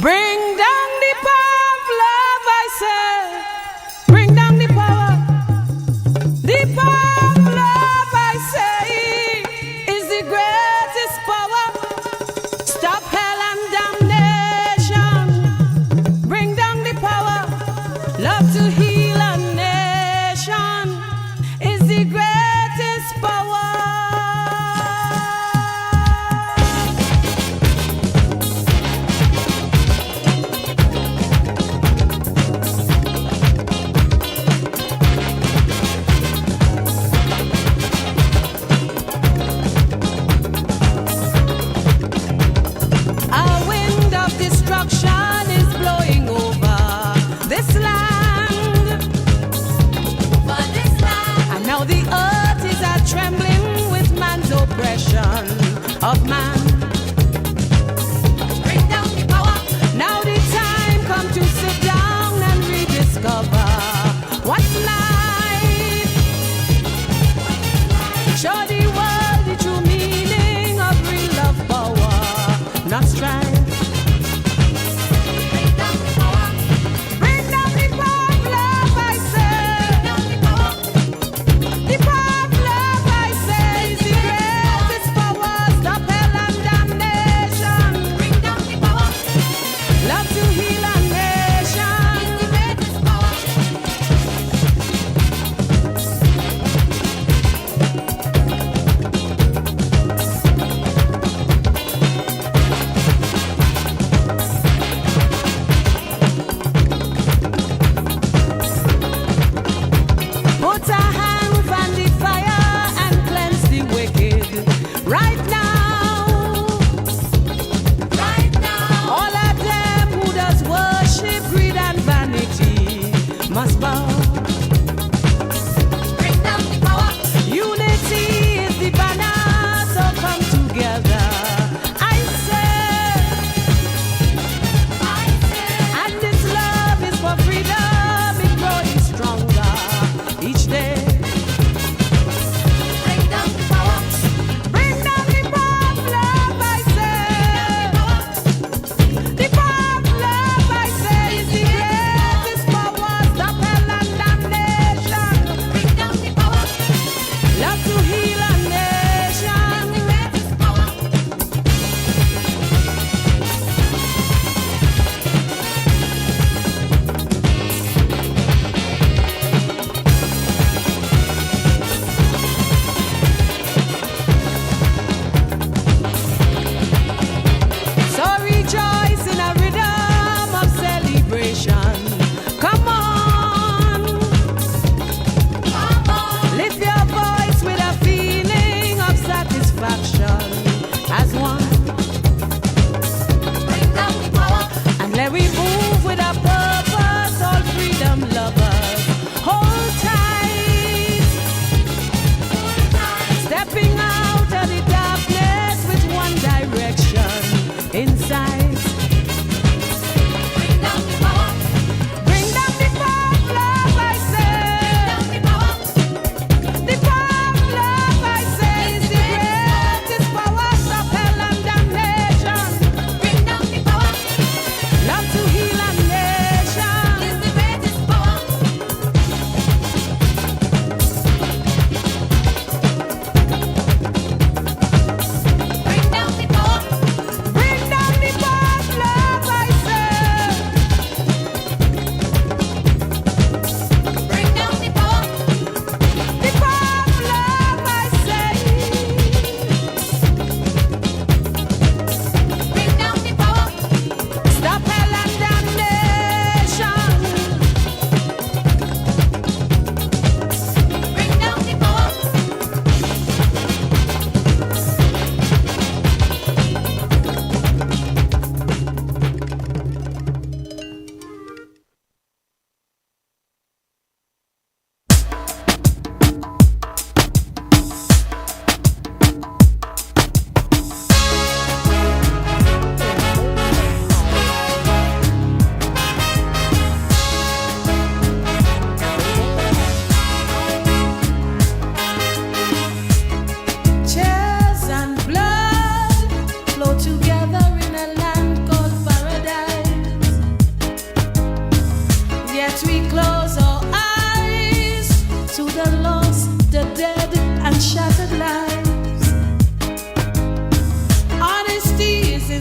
Bring down the power of love, I say. Bring down the power. The power of love, I say, is the greatest power. Stop hell and damnation. Bring down the power. Love to heal a nation is the greatest power. Destruction is blowing over this land. And now the earth is a trembling with man's oppression of man. Bring down the power. Now the time come to sit down and rediscover what's life. Show the world the true meaning of real love, power, not strife.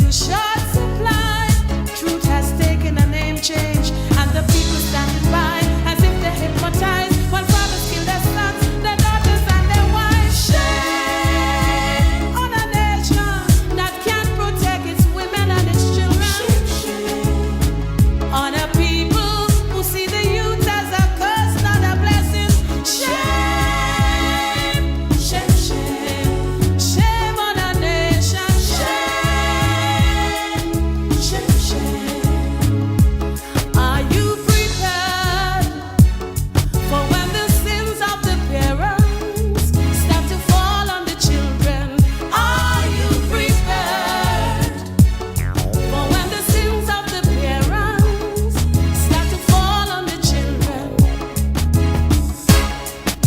in short supply. Truth has taken a name change, and the people standing by as if they're hypnotized. While fathers kill their sons, their daughters and their wives. Shame on a nation that can't protect its women and its children. On a people who see the youth as a curse, not a blessing. Shame, shame, shame, shame on a nation. Shame, shame, shame. Are you prepared for when the sins of the parents start to fall on the children? Are you prepared for when the sins of the parents start to fall on the children?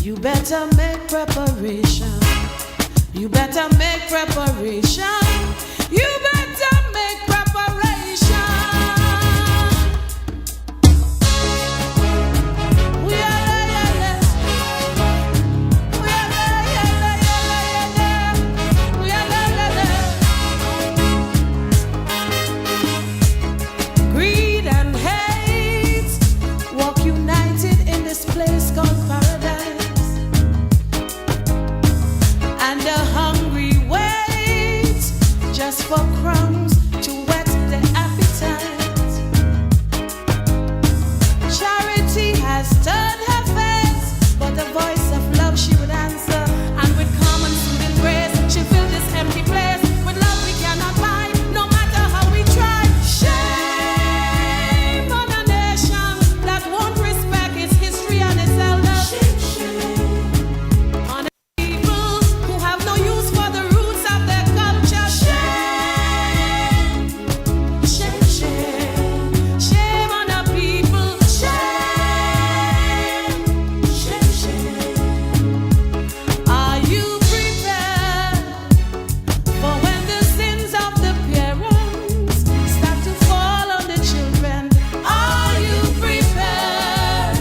You better make preparation. You better make preparation. You better make preparation. We are there. We are there. We are there. Greed and hate walk united in this place called paradise, and the hungry wait just for crumbs to whet their appetite. Charity has turned her face, but the voice of love she would answer, and with calm and soothing grace she filled this empty place with love we cannot buy, no matter how we try. Shame on a nation that won't respect its history and its elders. On a people who have no use for the roots of their culture. Shame, shame, shame, shame on a people. Shame, shame, shame. Are you prepared for when the sins of the parents start to fall on the children? Are you prepared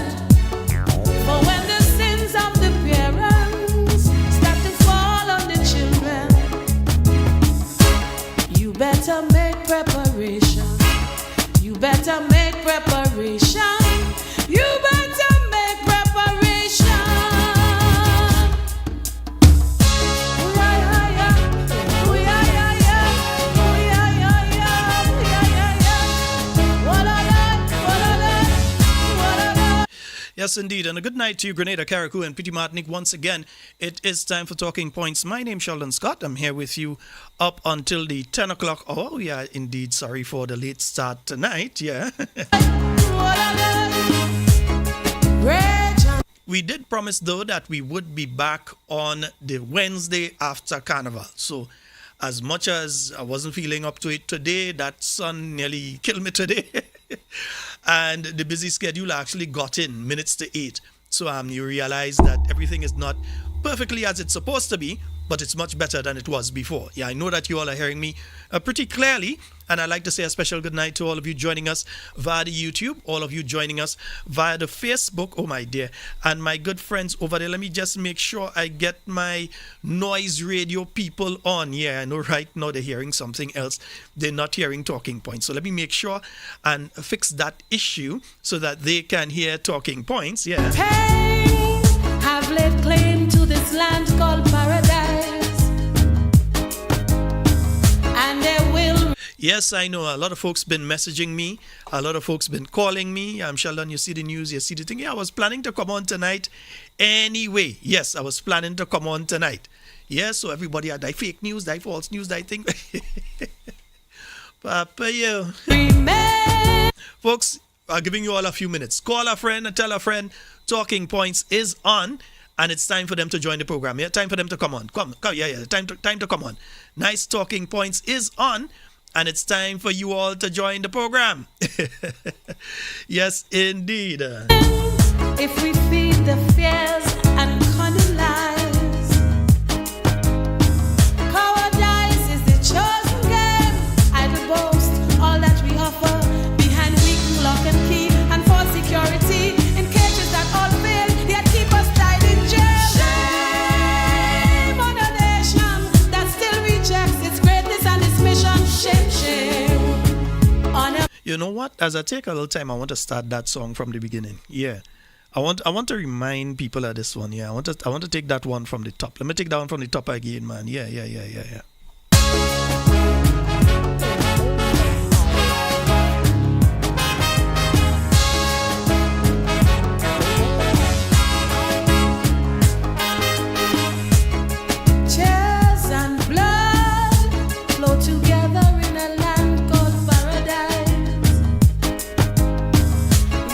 for when the sins of the parents start to fall on the children? You better make preparation. You better make preparation. You better make preparation. Yes, indeed. And a good night to you, Grenada, Carriacou, and Petit Martinique. Once again, it is time for Talking Points. My name's Sheldon Scott. I'm here with you up until the 10 o'clock. Oh, yeah, indeed. Sorry for the late start tonight. Yeah. We did promise, though, that we would be back on the Wednesday after Carnival. So, as much as I wasn't feeling up to it today, that sun nearly killed me today. And the busy schedule actually got in minutes to 8. So you realize that everything is not perfectly as it's supposed to be, but it's much better than it was before. Yeah, I know that you all are hearing me pretty clearly. And I'd like to say a special good night to all of you joining us via the YouTube, all of you joining us via the Facebook, oh my dear, and my good friends over there. Let me just make sure I get my noise radio people on. Yeah, I know right now they're hearing something else. They're not hearing Talking Points. So let me make sure and fix that issue so that they can hear Talking Points. Yeah. Pain have laid claim to this land called paradise, and there will. Yes, I know. A lot of folks been messaging me. A lot of folks been calling me. I'm Sheldon, you see the news, you see the thing. Yeah, I was planning to come on tonight anyway. Yes, I was planning to come on tonight. Yes, so everybody had that fake news, that false news, that thing. Papa, yo. Folks, I'm giving you all a few minutes. Call a friend and tell a friend Talking Points is on. And it's time for them to join the program. Yeah, time for them to come on. Come, yeah. Time to come on. Nice Talking Points is on. And it's time for you all to join the program. Yes, indeed. If we feed the fears and cunning lies, cowardice is the chosen game. Idle boast, all that we offer, behind weak lock and key and false security, in cages that all fail, yet keep us tied in jail. Shame on a nation that still rejects its greatness and its mission. Shame, shame. You know what? As I take a little time, I want to start that song from the beginning. Yeah. I want to remind people of this one. Yeah. I want to take that one from the top. Let me take that one from the top again, man. Yeah, yeah, yeah, yeah, yeah. Tears and blood flow together in a land called paradise.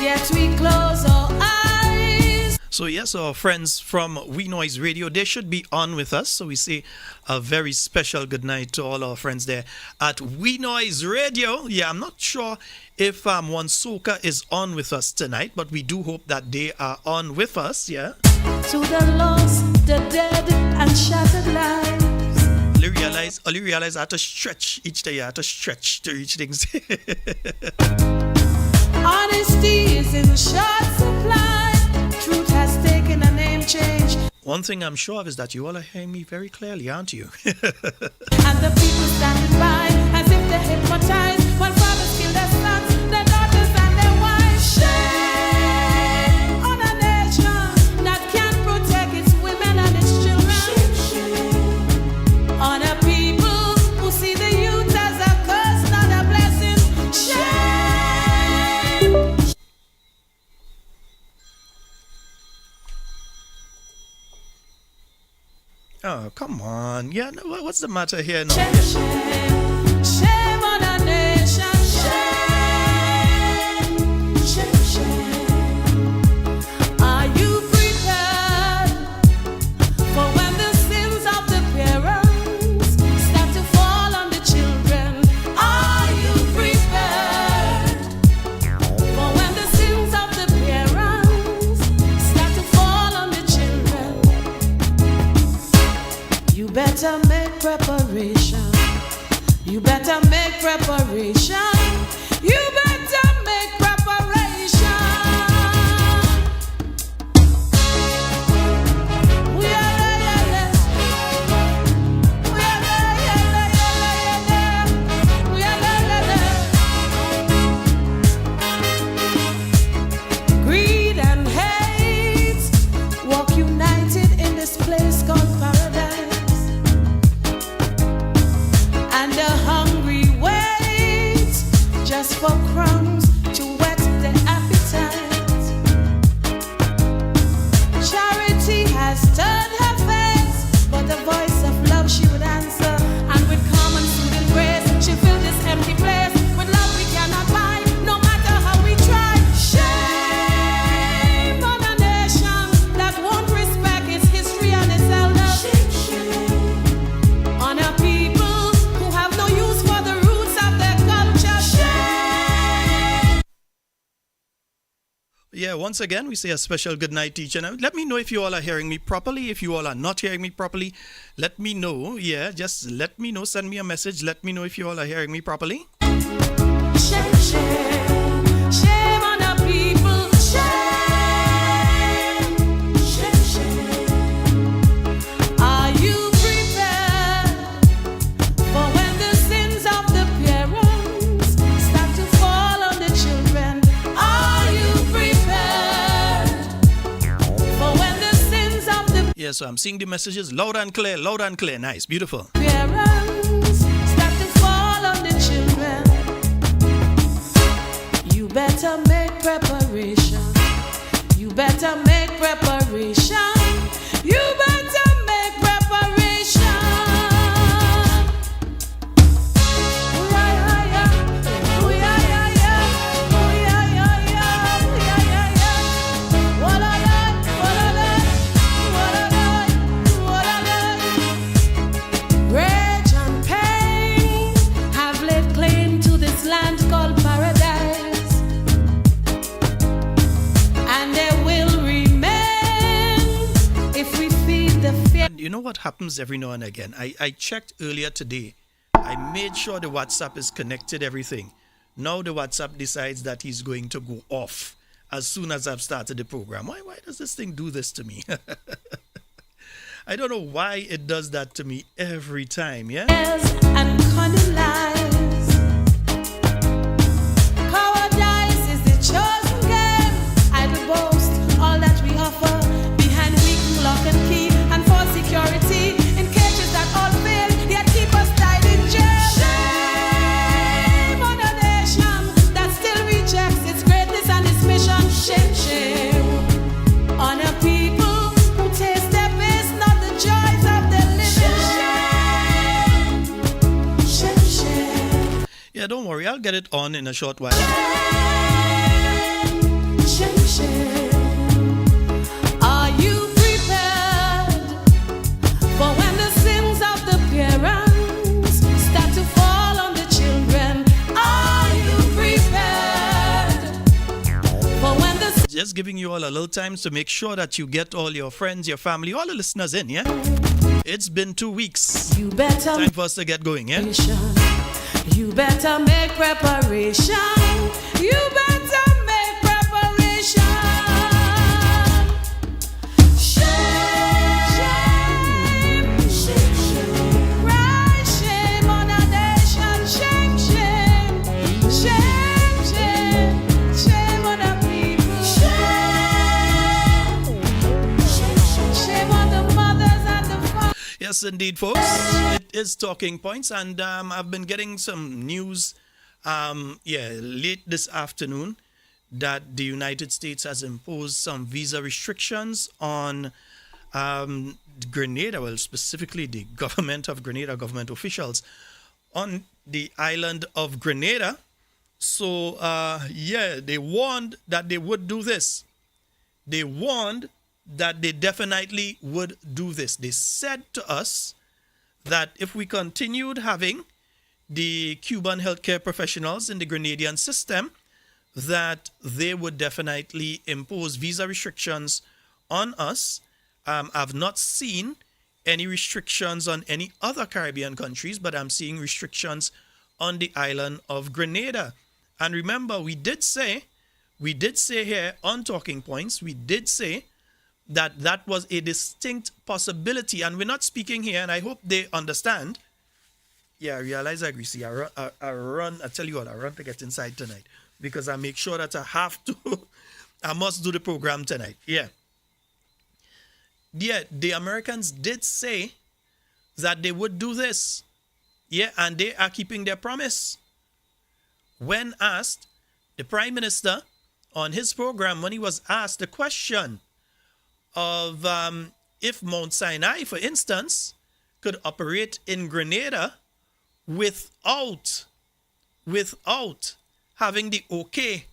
Yet we close our eyes. So yes, our friends from We Noise Radio, they should be on with us. So we say a very special good night to all our friends there at We Noise Radio. Yeah, I'm not sure if One Soca is on with us tonight, but we do hope that they are on with us. Yeah. To the lost, the dead, and shattered lives. Only realize I have to stretch each day. I have to stretch to reach things. Honesty is in short supply. Truth has taken a name change. One thing I'm sure of is that you all are hearing me very clearly, aren't you? And the people standing by as if they're hypnotized. While fathers kill their sons, their daughters and their wives. Shame on a nation that can't protect its women and its children. Shame on a people who see the youth as a curse, not a blessing. Shame. Oh, come on. Yeah, no, what's the matter here now? Shame, shame, shame on a nation. Shame, shame, shame. Are you prepared for when the sins of the parents start to fall on the children? Are you prepared for when the sins of the parents start to fall on the children? You better make preparation. You better make preparation. You better make preparation. We are there. We are there. We are there. Greed and hate walk united in this place called paradise. And the hungry wait just for crumbs to whet their appetite. Charity has turned her face, but the voice of love she would answer. And with calm and soothing grace, she filled this empty place. With love we cannot buy, no matter how we try. Shame on a nation that won't respect its history and its elders. On a people who have no use for the roots of their culture. Shame. Yeah, once again, we say a special good night to each and every. Let me know if you all are hearing me properly. If you all are not hearing me properly, let me know. Yeah, just let me know. Send me a message. Let me know if you all are hearing me properly. Shame, shame, shame on a people. Shame, shame, shame. Are you prepared for when the sins of the parents start to fall on the children? Are you prepared for when the sins of the Yeah, so I'm seeing the messages loud and clear, loud and clear. Nice, beautiful. parents start to fall on the children? You better make preparation. You better make preparation. You better make preparation. Ooh, yeah, yeah, yeah. Ooh, yeah, yeah, yeah. Ooh, yeah, yeah, yeah. Ooh, yeah, yeah, yeah. Walla, yeah. Walla, yeah. Walla, yeah. Walla, yeah. Rage and pain have laid claim to this land called paradise, and they will remain if we feed the fear. You know what happens every now and again? I checked earlier today. I made sure the WhatsApp is connected, everything. Now the WhatsApp decides that he's going to go off as soon as I've started the program. Why does this thing do this to me? I don't know why it does that to me every time, yeah? And cunning lies. Yeah, don't worry. I'll get it on in a short while. Are you prepared for when the sins of the parents start to fall on the children? Are you prepared for when the Just giving you all a little time to make sure that you get all your friends, your family, all the listeners in, yeah? It's been 2 weeks. You better Time for us to get going, yeah? You better make preparation. You better make preparation. Shame, shame, shame. Cry shame on a nation. Shame, shame, shame, shame, shame on a people. Shame on the mothers and the fathers. Yes, indeed, folks. It is Talking Points, and I've been getting some news, late this afternoon, that the United States has imposed some visa restrictions on Grenada, well, specifically the government of Grenada, government officials on the island of Grenada. So, they warned that they would do this. They warned that they definitely would do this. They said to us that if we continued having the Cuban healthcare professionals in the Grenadian system, that they would definitely impose visa restrictions on us. I've not seen any restrictions on any other Caribbean countries, but I'm seeing restrictions on the island of Grenada. And remember, we did say here on Talking Points, we did say that was a distinct possibility, and we're not speaking here, and I hope they understand. Yeah, I realize I agree. See, I run, I tell you what, I run to get inside tonight, because I make sure that I have to, I must do the program tonight. Yeah, the Americans did say that they would do this. Yeah, and they are keeping their promise. When asked, the Prime Minister on his program, when he was asked the question of if Mount Sinai, for instance, could operate in Grenada without having the okay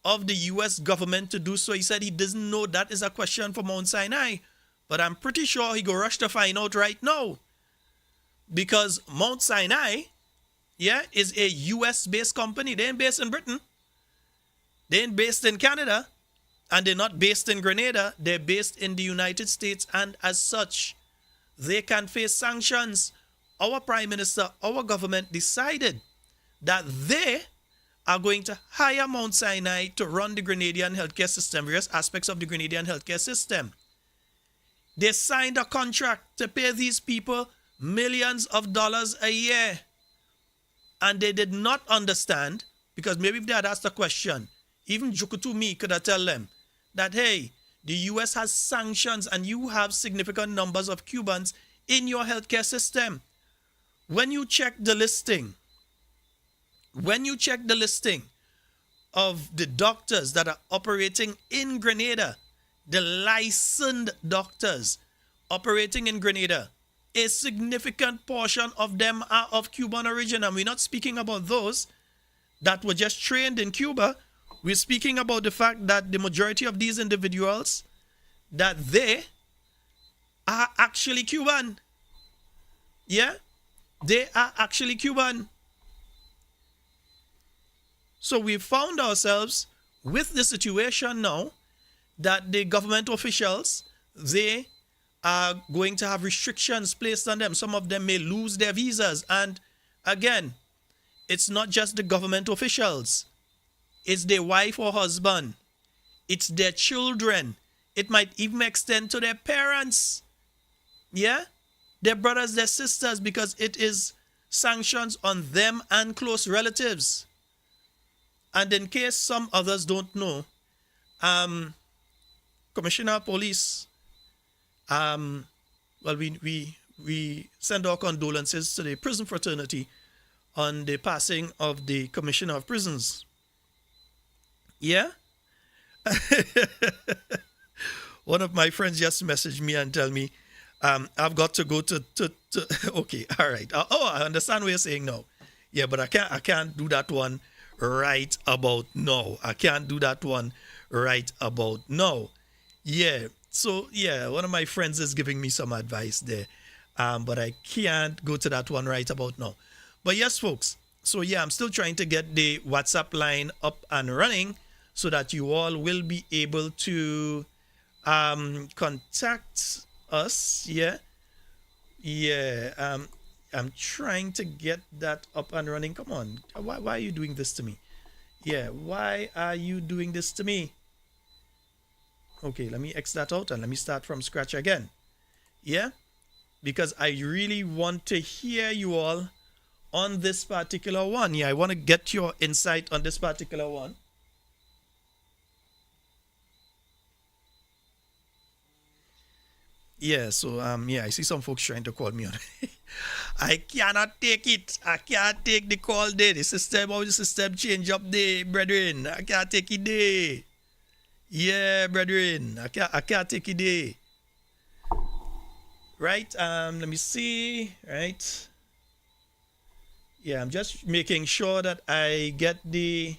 of the U.S. government to do so. He said he doesn't know that is a question for Mount Sinai, but I'm pretty sure he go rush to find out right now, because Mount Sinai, is a U.S.-based company. They ain't based in Britain. They ain't based in Canada. And they're not based in Grenada, they're based in the United States, and as such, they can face sanctions. Our Prime Minister, our government decided that they are going to hire Mount Sinai to run the Grenadian healthcare system, various aspects of the Grenadian healthcare system. They signed a contract to pay these people millions of dollars a year. And they did not understand, because maybe if they had asked a question, even Jukutu me could have told them that, hey, the U.S. has sanctions and you have significant numbers of Cubans in your healthcare system. When you check the listing of the doctors that are operating in Grenada, the licensed doctors operating in Grenada, a significant portion of them are of Cuban origin. And we're not speaking about those that were just trained in Cuba. We're speaking about the fact that the majority of these individuals, that they are actually Cuban. Yeah, they are actually Cuban. So we found ourselves with the situation now that the government officials, they are going to have restrictions placed on them. Some of them may lose their visas. And again, it's not just the government officials. It's their wife or husband. It's their children. It might even extend to their parents. Yeah? Their brothers, their sisters, because it is sanctions on them and close relatives. And in case some others don't know, Commissioner of Police, we send our condolences to the prison fraternity on the passing of the Commissioner of Prisons. Yeah? One of my friends just messaged me and tell me, I've got to go to okay, all right. I understand what you're saying now. Yeah, but I can't do that one right about now. I can't do that one right about now. Yeah. So yeah, one of my friends is giving me some advice there. But I can't go to that one right about now. But yes, folks. So yeah, I'm still trying to get the WhatsApp line up and running so that you all will be able to contact us. Yeah. Yeah. I'm trying to get that up and running. Come on. Why are you doing this to me? Yeah. Why are you doing this to me? Okay, let me X that out and let me start from scratch again. Yeah, because I really want to hear you all on this particular one. Yeah, I want to get your insight on this particular one. Yeah, so yeah, I see some folks trying to call me on. I cannot take it. I can't take the call there. The system, how the system change up there, brethren. I can't take it there. Yeah, brethren. I can't take it there. Right? Let me see. Right. Yeah, I'm just making sure that I get the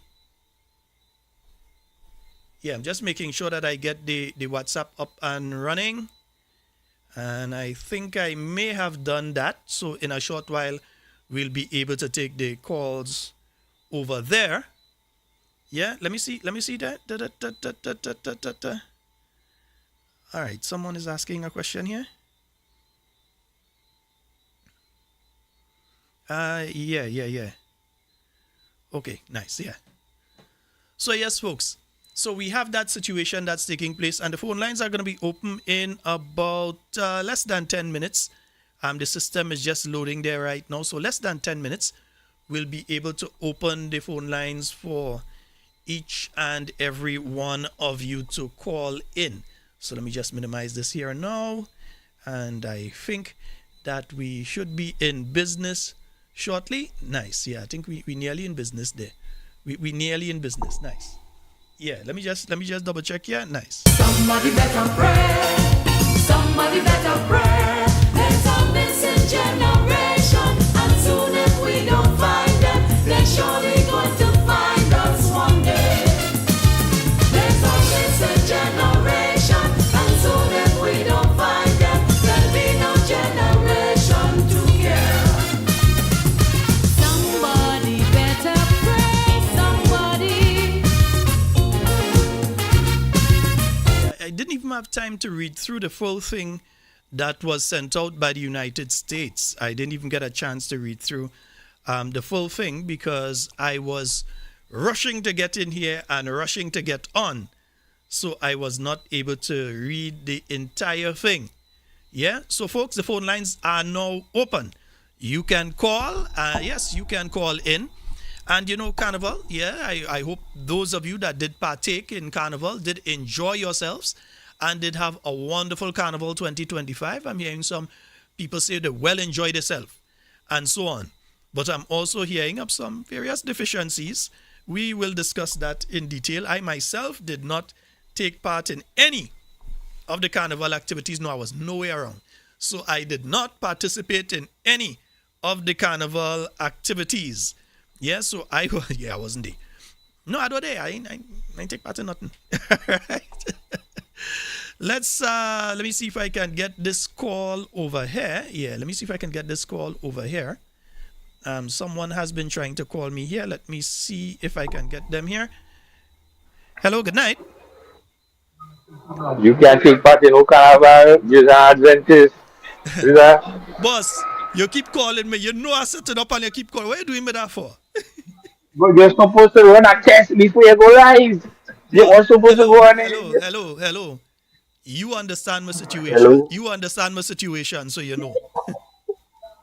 yeah, I'm just making sure that I get the WhatsApp up and running. And I think I may have done that. So in a short while, we'll be able to take the calls over there. Yeah, let me see. Let me see that. Da, da, da, da, da, da, da, da, da. All right, someone is asking a question here. Yeah. Okay, nice. Yeah. So yes, folks. So we have that situation that's taking place, and the phone lines are going to be open in about less than 10 minutes. The system is just loading there right now, so less than 10 minutes, we'll be able to open the phone lines for each and every one of you to call in. So let me just minimize this here now, and I think that we should be in business shortly. Nice. Yeah, I think we nearly in business there. We nearly in business. Nice. Yeah, let me just double check. Yeah, nice. Somebody better pray. Somebody better pray. There's a missing generation, and soon if we don't find them, they're surely going to find us one day. There's a missing generation, and soon if we don't find them, there'll be no generation to care. Somebody better pray. Somebody. I didn't even have time to read through the full thing that was sent out by the United States. I didn't even get a chance to read through the full thing because I was rushing to get in here and rushing to get on. So I was not able to read the entire thing. Yeah, so folks, the phone lines are now open. You can call. Yes, you can call in. And you know, Carnival, yeah, I hope those of you that did partake in Carnival did enjoy yourselves and did have a wonderful Carnival 2025. I'm hearing some people say they well enjoyed themselves and so on. But I'm also hearing of some various deficiencies. We will discuss that in detail. I myself did not take part in any of the Carnival activities. No, I was nowhere around. So I did not participate in any of the Carnival activities. Yeah, so I wasn't there. No, I don't there. I ain't take part in nothing. Right. Let me see if I can get this call over here. Yeah, let me see if I can get this call over here. Someone has been trying to call me here. Let me see if I can get them here. Hello, good night. You can take part in no carnival, you're an Adventist. You know? Boss, you keep calling me. You know I set it up and you keep calling. What are you doing me that for? But you're supposed to run a test before you go live. You Boss, are supposed to hello, go on hello, it. hello, hello. You understand my situation. Hello? You understand my situation, so you know.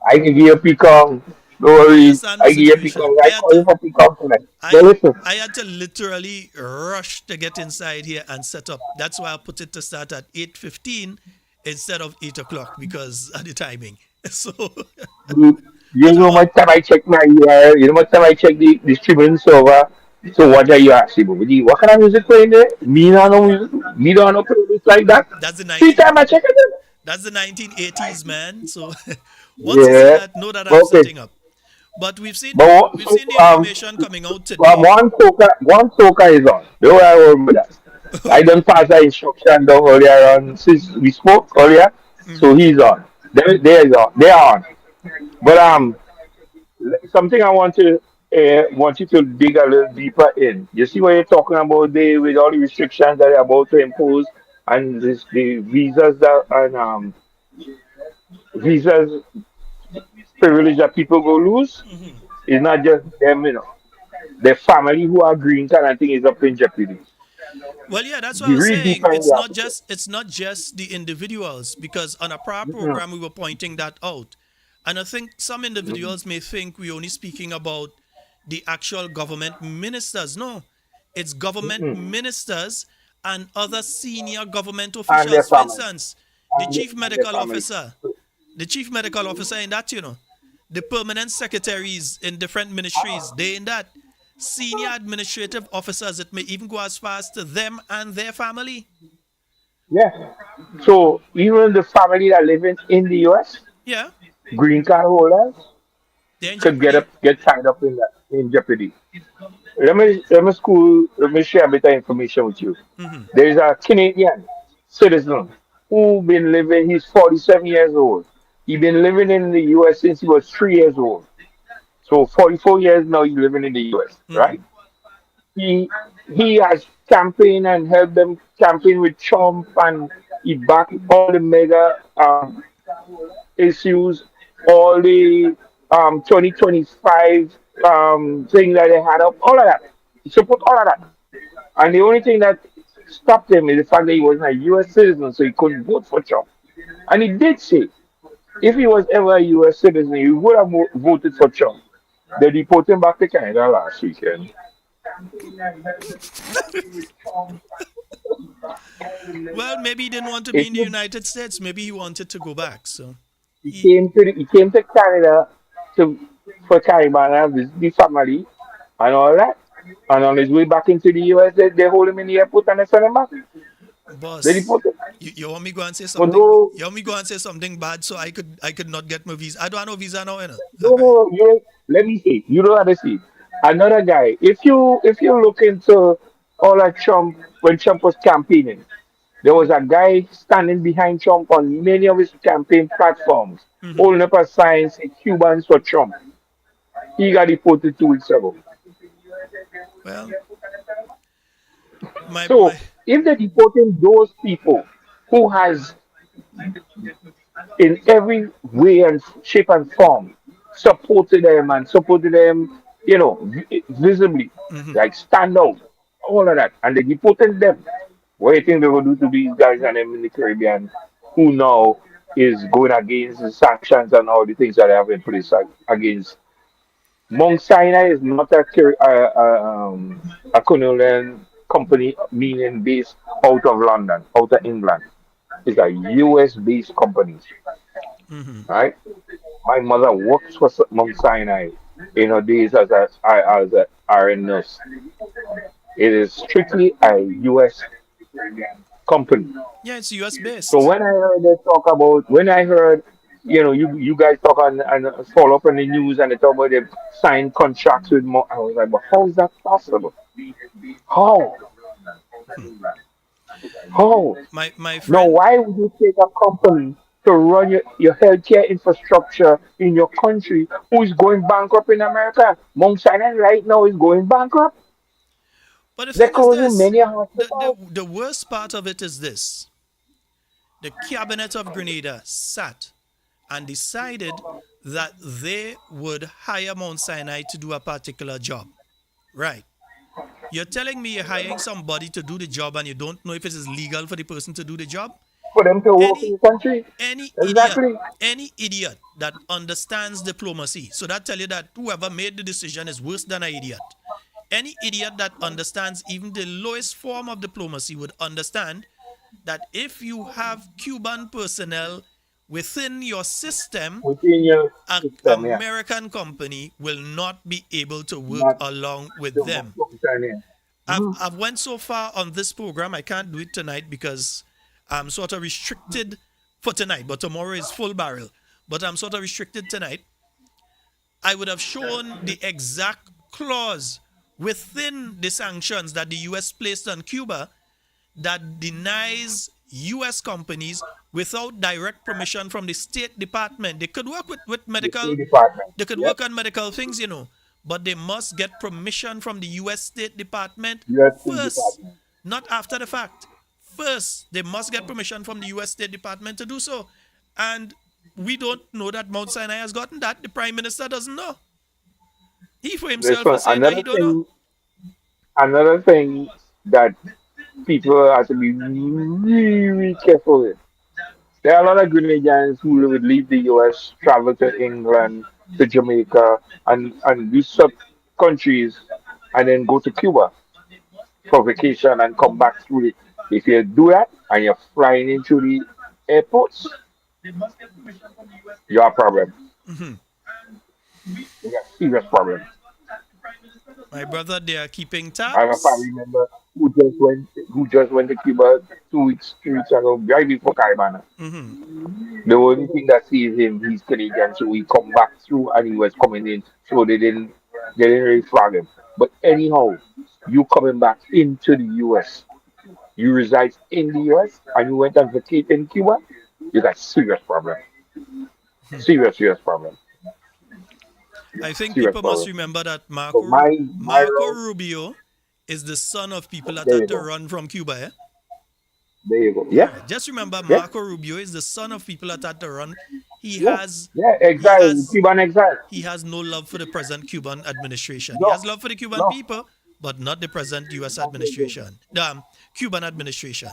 I can give you a peacock. Don't You worry. understand my I give you a situation. peacock. I call you for peacock tonight. So I listen. I had to literally rush to get inside here and set up. That's why I put it to start at 8:15 instead of 8 o'clock because of the timing. So, You but know I'm how up. much time I check my you know how much time I check the streaming server. So what are you asking me? What kind of music playing there? Me not no music. Me don't know playlist like that. That's the See 19. time I check it. That's the 1980s, man. So once you see Yeah. that, know that I'm Okay. setting up. But we've seen But we've so, seen the information coming out today. one soca is on. Don't worry about that. I Okay. done pass the instruction down earlier on since we spoke earlier. So Hmm. he's on. They are on. But something I want you to dig a little deeper in. You see what you're talking about there with all the restrictions that they're about to impose and the visas that and visas privilege that people go lose. It's not just them, their family who are green card and thing is up in jeopardy. Well, yeah, that's what I The was real saying. deeper in the article. It's not just the individuals because on a prior Mm-mm, program we were pointing that out, and I think some mm-mm, individuals may think we're only speaking about the actual government ministers. No, it's government mm-mm. ministers and other senior government And their officials. For family. instance, And their family. the chief medical officer in that, the permanent secretaries in different ministries, they in that. Senior administrative officers, it may even go as far as to them and their family. Yeah. So even the family that live in the US, Yeah, green card holders, they're in could jeopardy. get tied up in that in jeopardy. Let me share a bit of information with you. Hmm. There is a Canadian citizen who been living. He's 47 years old. He been living in the U.S. since he was 3 years old. So 44 years now he's living in the U.S. Hmm. Right? He he has campaigned and helped them campaign with Trump and he backed all the mega issues, all the 2025 thing that they had up, all of that. He support all of that. And the only thing that stopped him is the fact that he wasn't a US citizen, so he couldn't vote for Trump. And he did say, if he was ever a US citizen, he would have voted for Trump. They deported him back to Canada last weekend. Well, maybe he didn't want to be If in the you, United States. Maybe he wanted to go back. So he, he came to Canada to for Caribbean and visit the family and all that. And on his way back into the US, they hold him in the airport and they send him back. They boss, deport him. you want me go and say But something? no, You want me go and say something bad so I could not get my visa? I don't have no visa now, no, All right. no, let me see. You don't have to see. Another guy. If you look into all that Trump when Trump was campaigning, there was a guy standing behind Trump on many of his campaign platforms, Hmm. holding up a sign saying Cubans for Trump. He got deported 2 weeks ago. Well, my So if they're deporting those people who has in every way and shape and form supported them, visibly, mhm. like stand out, all of that, and they deported them. What do you think they will do to these guys and them in the Caribbean who now is going against the sanctions and all the things that they have in place against? Mount Sinai is not a colonial company, meaning based out of London, out of England. It's a US based company, Mhm. right? My mother works for Mount Sinai in her days as a RN nurse. It is strictly a US company. Yeah, it's US So based. when I heard, you guys talk and follow up on the news and they talk about them signed contracts with I was like, but how is that possible? How? How? My Now, friend, why would you take a company to run your healthcare infrastructure in your country who is going bankrupt in America? Mount Sinai right now is going bankrupt. but the They're thing is closing this: many hospitals. the worst part of it is this: the cabinet of Grenada sat and decided that they would hire Mount Sinai to do a particular job. Right. You're telling me you're hiring somebody to do the job and you don't know if it is legal for the person to do the job? For them to work in Any the country. any idiot, Exactly. any idiot that understands diplomacy. So that tell you that whoever made the decision is worse than an idiot. Any idiot that understands even the lowest form of diplomacy would understand that if you have Cuban personnel within your system, Within your an system, yeah. American company will not be able to work Not along with the them. Mount Sinai. Mhm. I've went so far on this program. I can't do it tonight because I'm sort of restricted for tonight. But tomorrow is full barrel. But I'm sort of restricted tonight. I would have shown the exact clause within the sanctions that the US placed on Cuba that denies US companies without direct permission from the State Department. They could work with The medical, State Department. they could Yep. work on medical things, but they must get permission from the US State Department U.S. State first, Department. not after the fact. First, they must get permission from the US State Department to do so. And we don't know that Mount Sinai has gotten that. The Prime Minister doesn't know. He for This himself one, is saying that he don't know. another thing that people have to be really careful with. There are a lot of Grenadians who would leave the US, travel to England, to Jamaica, and these sub countries, and then go to Cuba for vacation and come back through it. If you do that and you're flying into the airports, you have a problem. You got serious problem. My brother, they are keeping I have a tabs. family member who just went to Cuba 2 weeks, 3 weeks ago, right before Caribana. The only thing that sees him, he's Canadian, so he come back through and he was coming in, so they didn't really flag him. But anyhow, you coming back into the US, you reside in the US and you went and vacate in Cuba, you got serious problem. Serious problem. I think Serious people must problem. remember that So my Marco route, Rubio is the son of people that there had you to go. run from Cuba. There you go. All Yeah, right. Just remember, yeah, Marco Rubio is the son of people that had to run. He yeah, has, yeah, he exile, has, Cuban exile. he has no love for the present Cuban administration. He No, has love for the Cuban no. people, but not the present U.S. administration, the Cuban administration.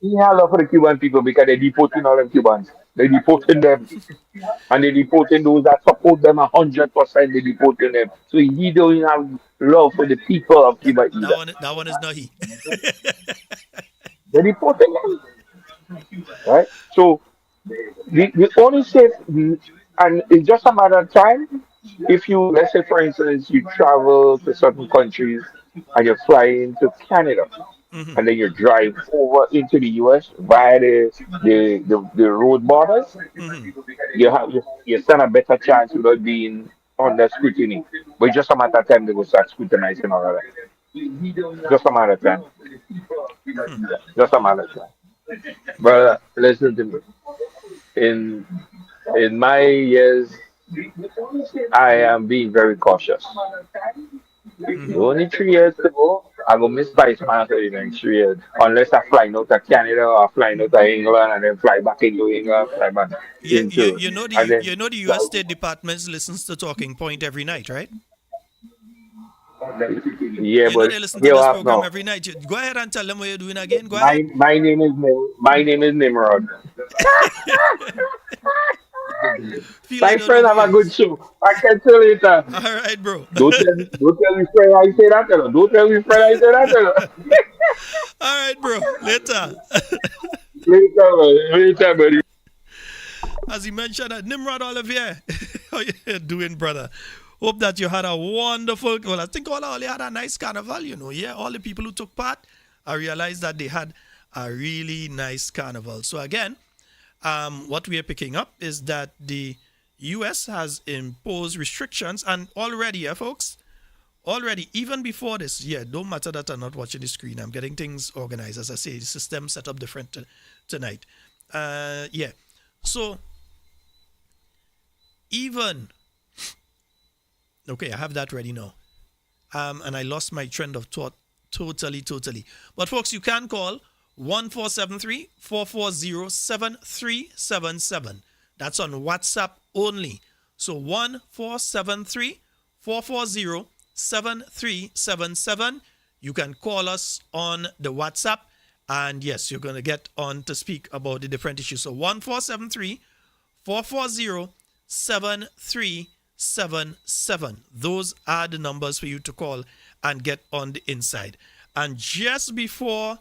He had love for the Cuban people because they deporting all them Cubans. They deporting them, and they deporting those that support them 100%. They deporting them. So he don't have love for the people of That, Cuba that either. one, that one is not he. They deporting them, right? So the only safe, and it's just a matter of time. If you, let's say, for instance, you travel to certain countries and you're flying to Canada, and then you drive over into the US via the road borders, you stand a better chance without being under scrutiny. But it's just a matter of time they will start scrutinizing all of that. Just a matter of time. Just a matter of time. Okay. But listen to me. In in my years, I am being very cautious. Only 3 years to go. I go miss Vice Man for the next 3 years. Unless I fly out to Canada or fly out to England and then fly back into England, fly back Yeah, into and then the U.S. State Department listens to Talking Point every night, right? yeah, You know but they listen to here this what program now. every night. Go ahead and tell them what you're doing again. Go ahead. My name is Nimrod. Feel I Thanks don't for know who have he a good is. show. I can tell you later. All right, bro. Don't tell me friend I say that. Don't tell me friend I say that. All right, bro. Later. Later, man. Later, buddy. As he mentioned, Nimrod Olivier. How you doing, brother? Hope that you had a wonderful, well, I think all had a nice carnival, Yeah, all the people who took part, I realized that they had a really nice carnival. So again, what we are picking up is that the U.S. has imposed restrictions, and already, folks, already, even before this, don't matter that I'm not watching the screen. I'm getting things organized. As I say, the system set up different tonight. So even, okay, I have that ready now. And I lost my trend of thought totally. But folks, you can call 1473-440-7377. That's on WhatsApp only. So 1473-440-7377. You can call us on the WhatsApp. And yes, you're going to get on to speak about the different issues. So 1473-440-7377. Those are the numbers for you to call and get on the inside. And just before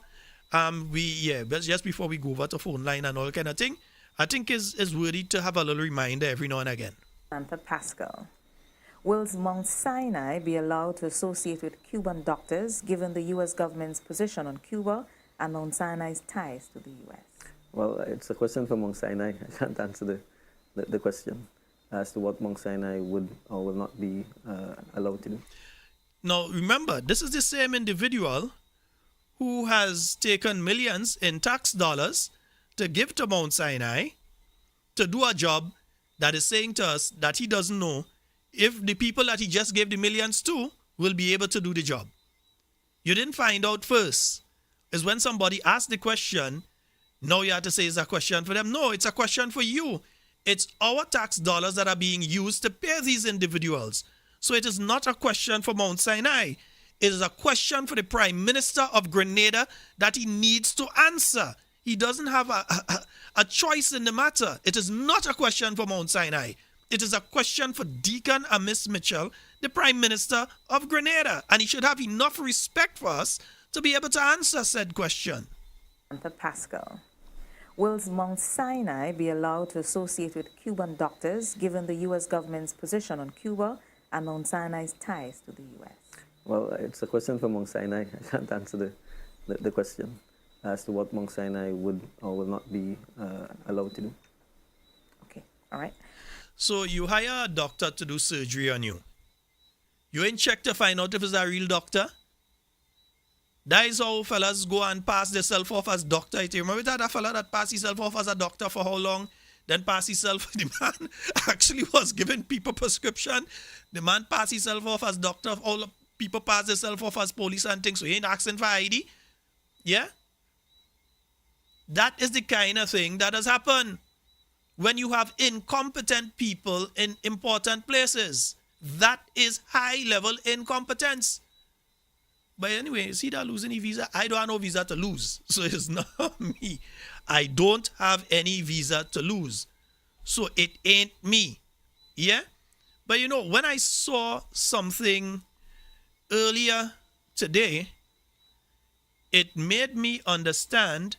just before we go over to phone line and all kind of thing, I think is worthy to have a little reminder every now and again. Santa Pascal. Will Mount Sinai be allowed to associate with Cuban doctors given the U.S. government's position on Cuba and Mount Sinai's ties to the U.S.? Well, it's a question for Mount Sinai. I can't answer the question. as to what Mount Sinai would or will not be allowed to do. Now, remember, this is the same individual who has taken millions in tax dollars to give to Mount Sinai to do a job that is saying to us that he doesn't know if the people that he just gave the millions to will be able to do the job. You didn't find out first. Is when somebody asked the question, now you have to say it's a question for them. No, it's a question for you. It's our tax dollars that are being used to pay these individuals. So it is not a question for Mount Sinai. It is a question for the Prime Minister of Grenada that he needs to answer. He doesn't have a choice in the matter. It is not a question for Mount Sinai. It is a question for Deacon and Miss Mitchell, the Prime Minister of Grenada. And he should have enough respect for us to be able to answer said question. Pascal, will Mount Sinai be allowed to associate with Cuban doctors given the U.S. government's position on Cuba and Mount Sinai's ties to the U.S.? Well, it's a question for Mount Sinai. I can't answer the question as to what Mount Sinai would or will not be allowed to do. Okay, all right. So you hire a doctor to do surgery on you. You ain't check to find out if it's a real doctor. That is how fellas go and pass themselves off as doctor. You remember that fella that passed himself off as a doctor for how long? Then passed himself, the man actually was giving people prescription. The man passed himself off as doctor. All people pass themselves off as police and things. So he ain't asking for ID. Yeah? That is the kind of thing that has happened when you have incompetent people in important places. That is high-level incompetence. But anyway, is he that losing a visa? I don't have no visa to lose. So it's not me. I don't have any visa to lose. So it ain't me. Yeah? But you know, when I saw something earlier today, it made me understand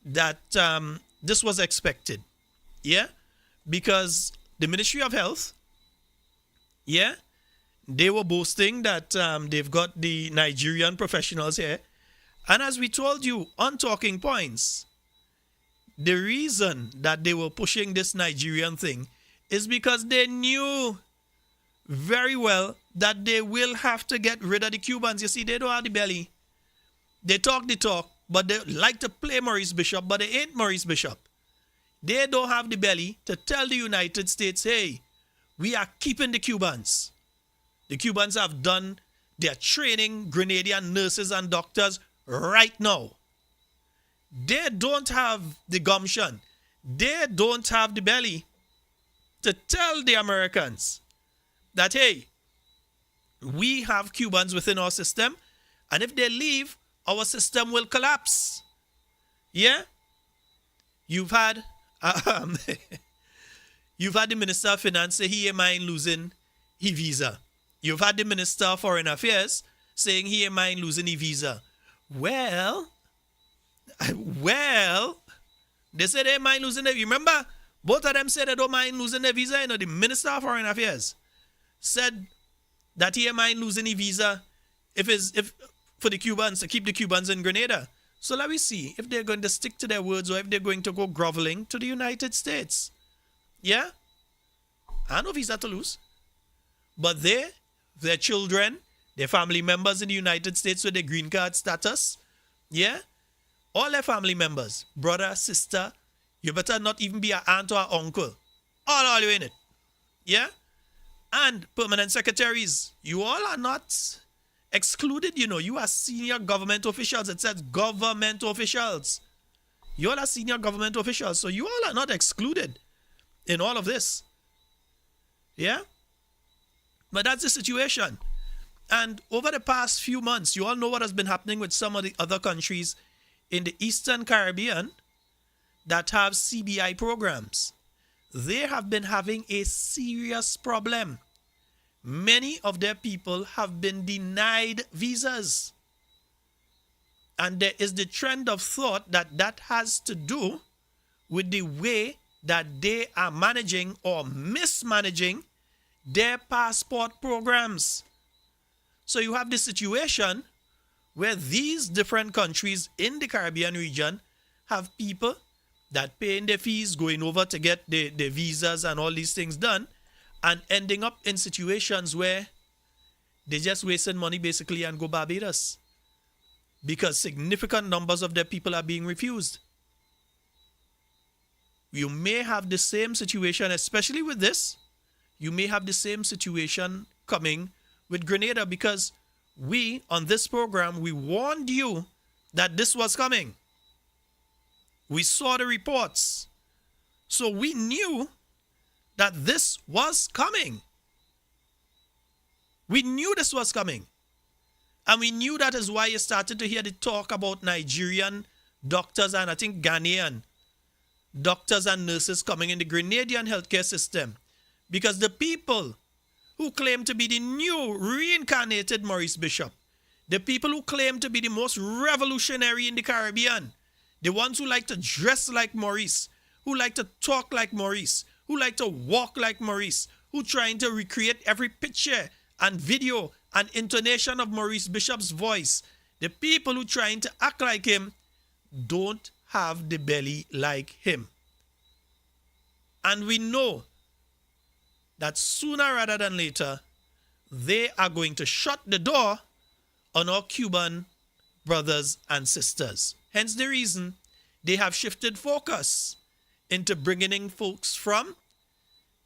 that this was expected. Yeah? Because the Ministry of Health, yeah, they were boasting that they've got the Nigerian professionals here. And as we told you on Talking Points, the reason that they were pushing this Nigerian thing is because they knew very well that they will have to get rid of the Cubans. You see, they don't have the belly. They talk the talk, but they like to play Maurice Bishop, but they ain't Maurice Bishop. They don't have the belly to tell the United States, hey, we are keeping the Cubans. The Cubans have done their training, Grenadian nurses and doctors right now. They don't have the gumption. They don't have the belly to tell the Americans that, hey, we have Cubans within our system, and if they leave, our system will collapse. Yeah? You've had the Minister of Finance say he ain't mind losing his visa. You've had the Minister of Foreign Affairs saying he ain't mind losing his visa. Well, they say they ain't mind losing their visa. Remember, both of them said they don't mind losing their visa. You know, the Minister of Foreign Affairs said that he ain't mind losing his visa if for the Cubans, to keep the Cubans in Grenada. So let me see if they're going to stick to their words or if they're going to go groveling to the United States. Yeah? I have no visa to lose. But their children, their family members in the United States with their green card status, yeah? All their family members, brother, sister, you better not even be an aunt or an uncle. All you in it. Yeah? And permanent secretaries, you all are not excluded, you know. You are senior government officials. It says government officials. You all are senior government officials. So you all are not excluded in all of this. Yeah? But that's the situation. And over the past few months, you all know what has been happening with some of the other countries in the Eastern Caribbean that have CBI programs. They have been having a serious problem. Many of their people have been denied visas. And there is the trend of thought that that has to do with the way that they are managing or mismanaging their passport programs. So you have this situation where these different countries in the Caribbean region have people that paying their fees, going over to get the visas and all these things done, and ending up in situations where they just wasting money basically and go Barbados because significant numbers of their people are being refused. You may have the same situation, especially with this. You may have the same situation coming with Grenada, because we, on this program, we warned you that this was coming. We saw the reports. So we knew that this was coming. We knew this was coming. And we knew that is why you started to hear the talk about Nigerian doctors and I think Ghanaian doctors and nurses coming in the Grenadian healthcare system. Because the people who claim to be the new reincarnated Maurice Bishop, the people who claim to be the most revolutionary in the Caribbean, the ones who like to dress like Maurice, who like to talk like Maurice, who like to walk like Maurice, who trying to recreate every picture and video and intonation of Maurice Bishop's voice, the people who trying to act like him don't have the belly like him. And we know that sooner rather than later, they are going to shut the door on our Cuban brothers and sisters. Hence the reason they have shifted focus into bringing in folks from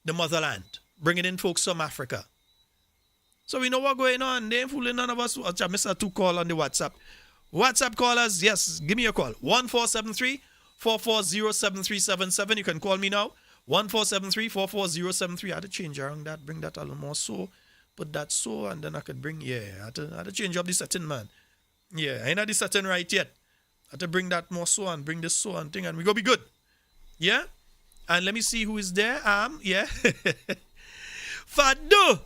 the motherland, bringing in folks from Africa. So we know what's going on. They ain't fooling none of us. I missed a 2 call on the WhatsApp. WhatsApp callers, yes, give me a call. 1473-440-7377. You can call me now. 1473-440-73. I had to change around that, bring that a little more so. Put that so, and then I could bring, I had to change up the setting, man. Yeah, I ain't had the setting right yet. I had to bring that more so and bring this so and thing, and we go be good. Yeah? And let me see who is there. Yeah. Fado!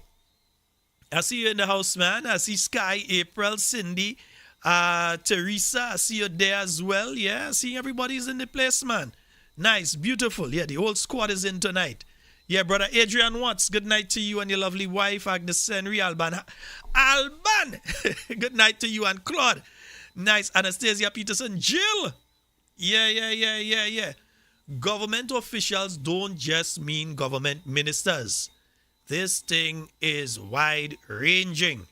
I see you in the house, man. I see Sky, April, Cindy, Teresa. I see you there as well. Yeah, I see everybody's in the place, man. Nice, beautiful. Yeah, the whole squad is in tonight. Yeah, brother Adrian Watts, good night to you and your lovely wife, Agnes Henry, Alban. Good night to you and Claude. Nice, Anastasia Peterson, Jill. Yeah. Government officials don't just mean government ministers. This thing is wide-ranging.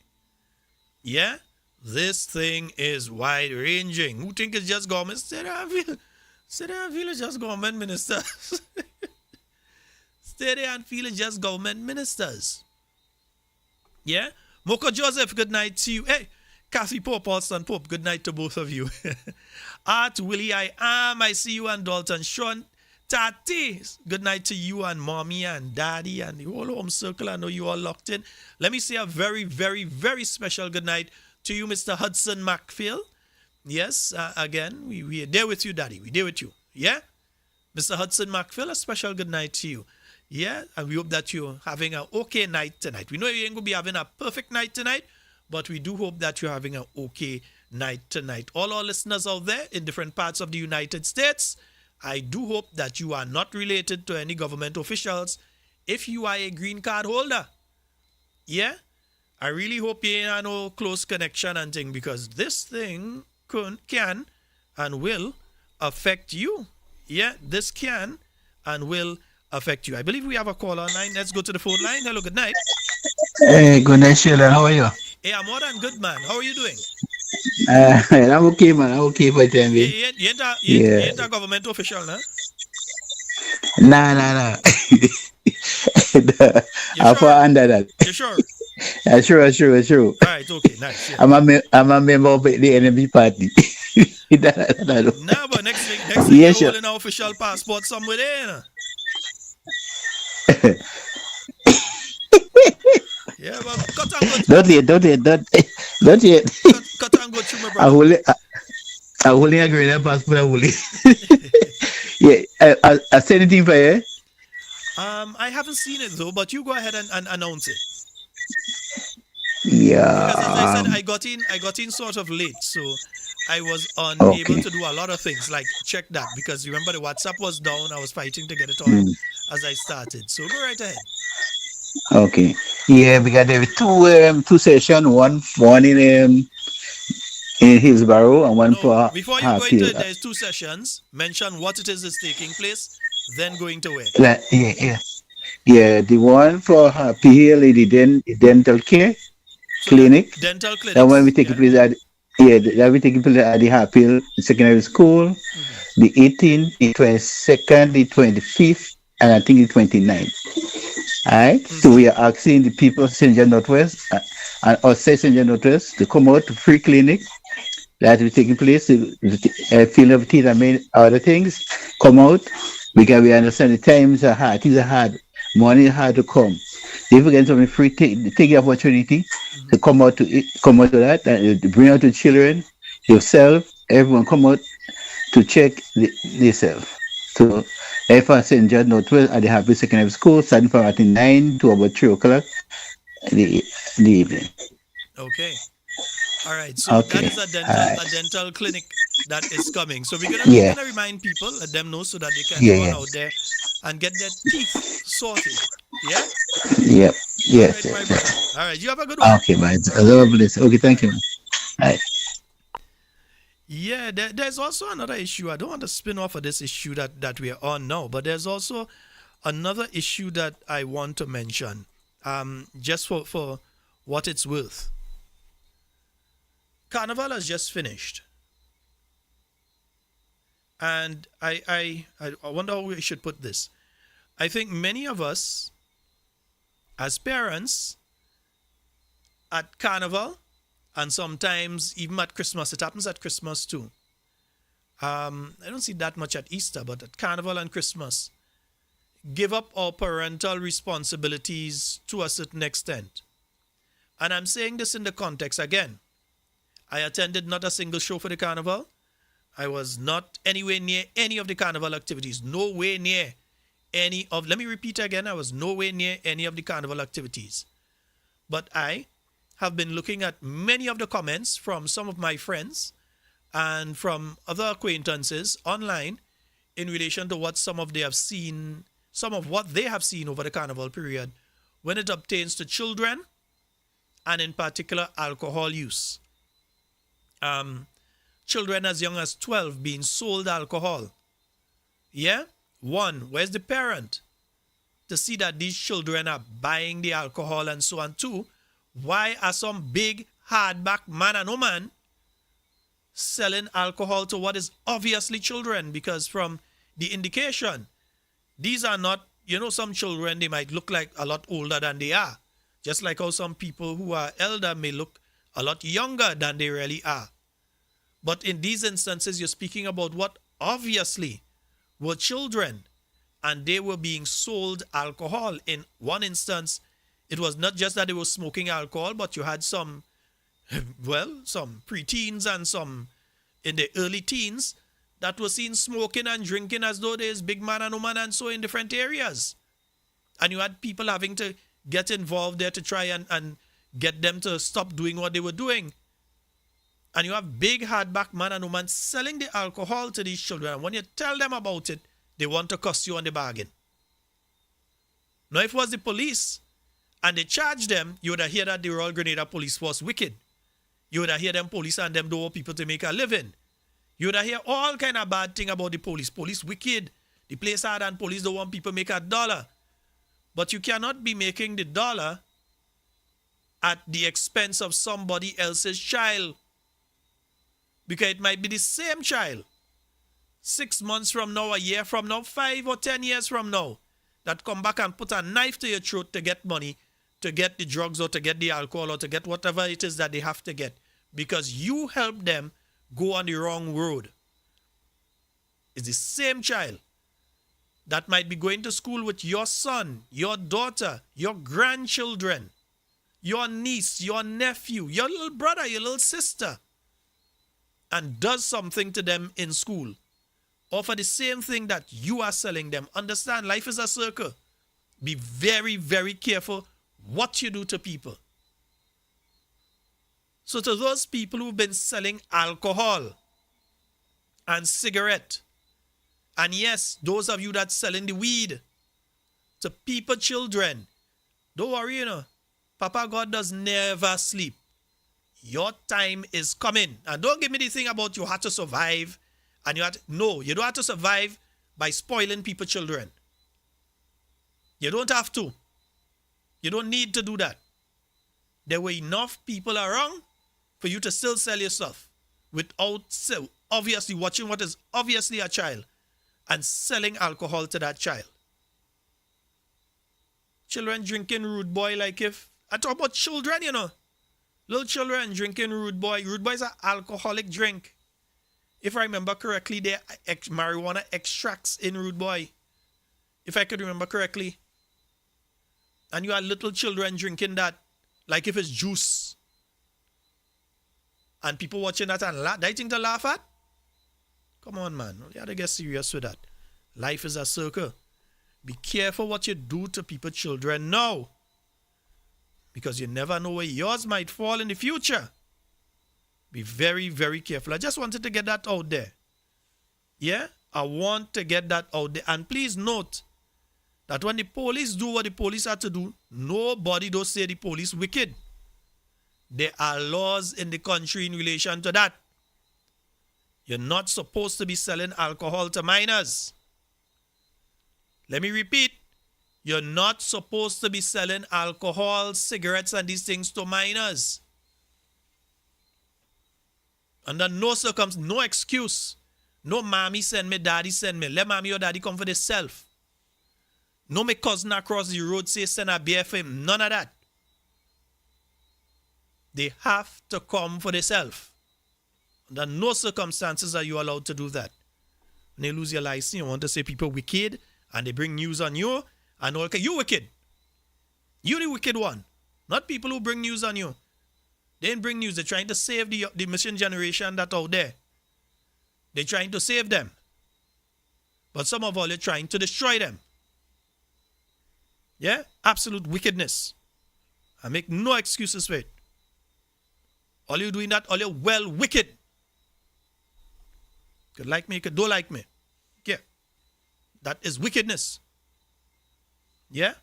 Yeah? This thing is wide-ranging. Who think it's just government? Stay there and feel it's just government ministers. Stay there and feel it's just government ministers. Yeah? Moko Joseph, good night to you. Hey, Kathy Pope, Alston Pope, good night to both of you. Art Willie, I see you and Dalton. Sean Tati, good night to you and mommy and daddy and the whole home circle. I know you all locked in. Let me say a very, very, very special good night to you, Mr. Hudson McPhail. Yes, again, we are there with you, daddy. We're there with you. Yeah? Mr. Hudson McPhail, a special good night to you. Yeah? And we hope that you're having an okay night tonight. We know you ain't going to be having a perfect night tonight, but we do hope that you're having an okay night tonight. All our listeners out there in different parts of the United States, I do hope that you are not related to any government officials if you are a green card holder. Yeah? I really hope you ain't no close connection and thing, because this thing can and will affect you. Yeah, this can and will affect you. I believe we have a call online. Let's go to the phone line. Hello, good night. Hey, good night, Sheldon. How are you? Hey, I'm more than good, man. How are you doing? I'm okay, man. I'm okay for the time being. You ain't a government official, nah? Nah. I'm sure? under that. You sure? Sure. All right, okay, nice. Yeah. I'm a member of the NMB party. Nah, but next thing Yeah, you're holding an official passport somewhere there, nah? Yeah, but cut and go. Don't yet. Cut and go through my brother. I'm holding a Grenada passport. Yeah, I say anything for you? I haven't seen it though, but you go ahead and announce it. Yeah. Because as I said, I got in sort of late, so I was unable to do a lot of things like check that, because remember the WhatsApp was down. I was fighting to get it on as I started. So go right ahead. Okay. Yeah, because there were two sessions. One in in Hillsborough and one No, for before you go into Hartfield. it, there's 2 sessions. Mention what it is that's taking place, then going to where. Yeah. The one for Hartfield is the dental care So that clinic. dental That one we clinics, taking yeah. place at that we taking place at the Hartfield Secondary School. The 18th, the 22nd, the 25th, and I think the 29th. Alright, so we are asking the people of St. John Northwest and outside St. John Northwest to come out to free clinic that will be taking place. Filling of teeth and many other things. Come out because we understand the times are hard. Things are hard. Money is hard to come. If we get something free, take the opportunity to come out to that and bring out the children, yourself, everyone come out to check themselves. So if I St. John Northwest at the Happy Secondary School, starting from at 9 to about 3 o'clock in the evening. Okay. All right. So that Okay. is a dental clinic that is coming. So we're Yeah. gonna remind people, let them know so that they can run Yeah. out there and get their teeth sorted. Yeah. Yep. All Yes. right, my Yes. brother. All right. You have a good one. Okay, man. All right. Lovely. Okay, All thank right. you. All right. Yeah, there's also another issue. I don't want to spin off of this issue that we are on now, but there's also another issue that I want to mention, just for what it's worth. Carnival has just finished, and I wonder how we should put this. I think many of us, as parents, at Carnival, and sometimes even at Christmas, it happens at Christmas too. I don't see that much at Easter, but at Carnival and Christmas, give up our parental responsibilities to a certain extent. And I'm saying this in the context again. I attended not a single show for the Carnival. I was not anywhere near any of the Carnival activities. Nowhere near any of, let me repeat again, I was nowhere near any of the Carnival activities. But I have been looking at many of the comments from some of my friends and from other acquaintances online in relation to what some of what they have seen over the Carnival period when it obtains to children and in particular alcohol use. Children as young as 12 being sold alcohol. Yeah? One, where's the parent to see that these children are buying the alcohol and so on? Two, why are some big hardback man and woman selling alcohol to what is obviously children? Because from the indication, these are not, some children, they might look like a lot older than they are. Just like how some people who are elder may look a lot younger than they really are. But in these instances, you're speaking about what obviously were children, and they were being sold alcohol. In one instance, it was not just that they were smoking alcohol, but you had some preteens and some in the early teens that were seen smoking and drinking as though there's big man and woman and so in different areas. And you had people having to get involved there to try and get them to stop doing what they were doing. And you have big hardback man and woman selling the alcohol to these children. And when you tell them about it, they want to cost you on the bargain. Now, if it was the police and they charged them, you would have heard that the Royal Grenada Police Force wicked. You would have heard them police and them don't want people to make a living. You would have heard all kind of bad thing about the police. Police wicked. The place hard and police don't want people to make a dollar. But you cannot be making the dollar at the expense of somebody else's child. Because it might be the same child 6 months from now, a year from now, 5 or 10 years from now, that come back and put a knife to your throat to get money, to get the drugs or to get the alcohol or to get whatever it is that they have to get because you helped them go on the wrong road. It's the same child that might be going to school with your son, your daughter, your grandchildren, your niece, your nephew, your little brother, your little sister, and does something to them in school, or for the same thing that you are selling them. Understand, life is a circle. Be very, very careful what you do to people. So to those people who've been selling alcohol and cigarette, and yes, those of you that's selling the weed to people, children, don't worry, Papa God does never sleep. Your time is coming. And don't give me the thing about you had to survive. And no, you don't have to survive by spoiling people's children. You don't have to. You don't need to do that. There were enough people around for you to still sell yourself without obviously watching what is obviously a child and selling alcohol to that child. Children drinking Rude Boy like if... I talk about children, you know. Little children drinking Rude Boy. Rude Boy is an alcoholic drink. If I remember correctly, there are marijuana extracts in Rude Boy. If I could remember correctly. And you have little children drinking that like if it's juice. And people watching that and laugh. That thing to laugh at? Come on, man. You have to get serious with that. Life is a circle. Be careful what you do to people's children now. Because you never know where yours might fall in the future. Be very, very careful. I just wanted to get that out there. Yeah? I want to get that out there. And please note that when the police do what the police have to do, nobody don't say the police wicked. There are laws in the country in relation to that. You're not supposed to be selling alcohol to minors. Let me repeat. You're not supposed to be selling alcohol, cigarettes, and these things to minors. Under no circumstance, no excuse. No mommy send me, daddy send me. Let mommy or daddy come for themselves. No my cousin across the road say send a beer for him. None of that. They have to come for themselves. Under no circumstances are you allowed to do that. When you lose your license, you want to say people wicked and they bring news on you and all. You wicked. You the wicked one. Not people who bring news on you. They didn't bring news. They're trying to save the mission generation that's out there. They're trying to save them. But some of all, you're trying to destroy them. Yeah? Absolute wickedness. I make no excuses for it. All you doing that, all you're well wicked. You could like me, you could don't like me. Yeah. That is wickedness. Yeah?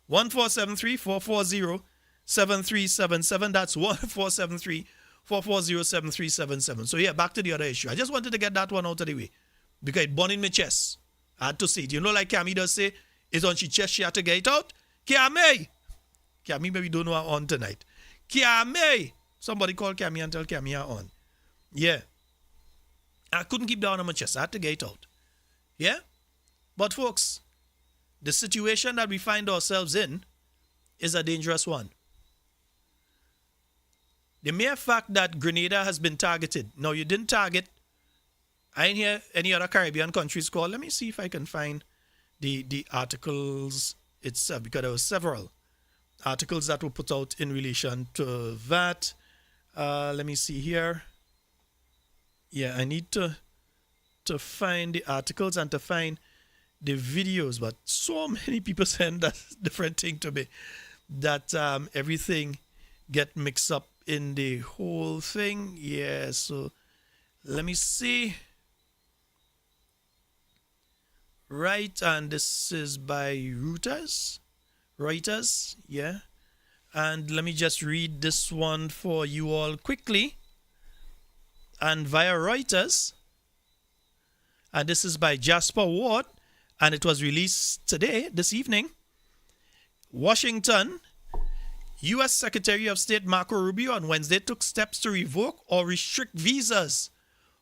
1473-440-7377. That's 1473-440-7377. So yeah, back to the other issue. I just wanted to get that one out of the way. Because it burned in my chest. I had to say it. You know like Cammy does say, it's on she chest, she had to get it out. Cammy! Cammy maybe don't know I'm on tonight. Cammy! Somebody call Cammy and tell Cammy I'm on. Yeah. I couldn't keep down on my chest. I had to get it out. Yeah? But folks, the situation that we find ourselves in is a dangerous one. The mere fact that Grenada has been targeted. Now, you didn't target. I didn't hear any other Caribbean countries called. Let me see if I can find the articles itself, because there were several articles that were put out in relation to that. Let me see here. Yeah, I need to find the articles and to find the videos, but so many people send that different thing to me that everything get mixed up in the whole thing. Yeah, so let me see. Right, and this is by Reuters, yeah. And let me just read this one for you all quickly. And via Reuters, and this is by Jasper Ward, and it was released today, this evening. Washington, U.S. Secretary of State Marco Rubio on Wednesday took steps to revoke or restrict visas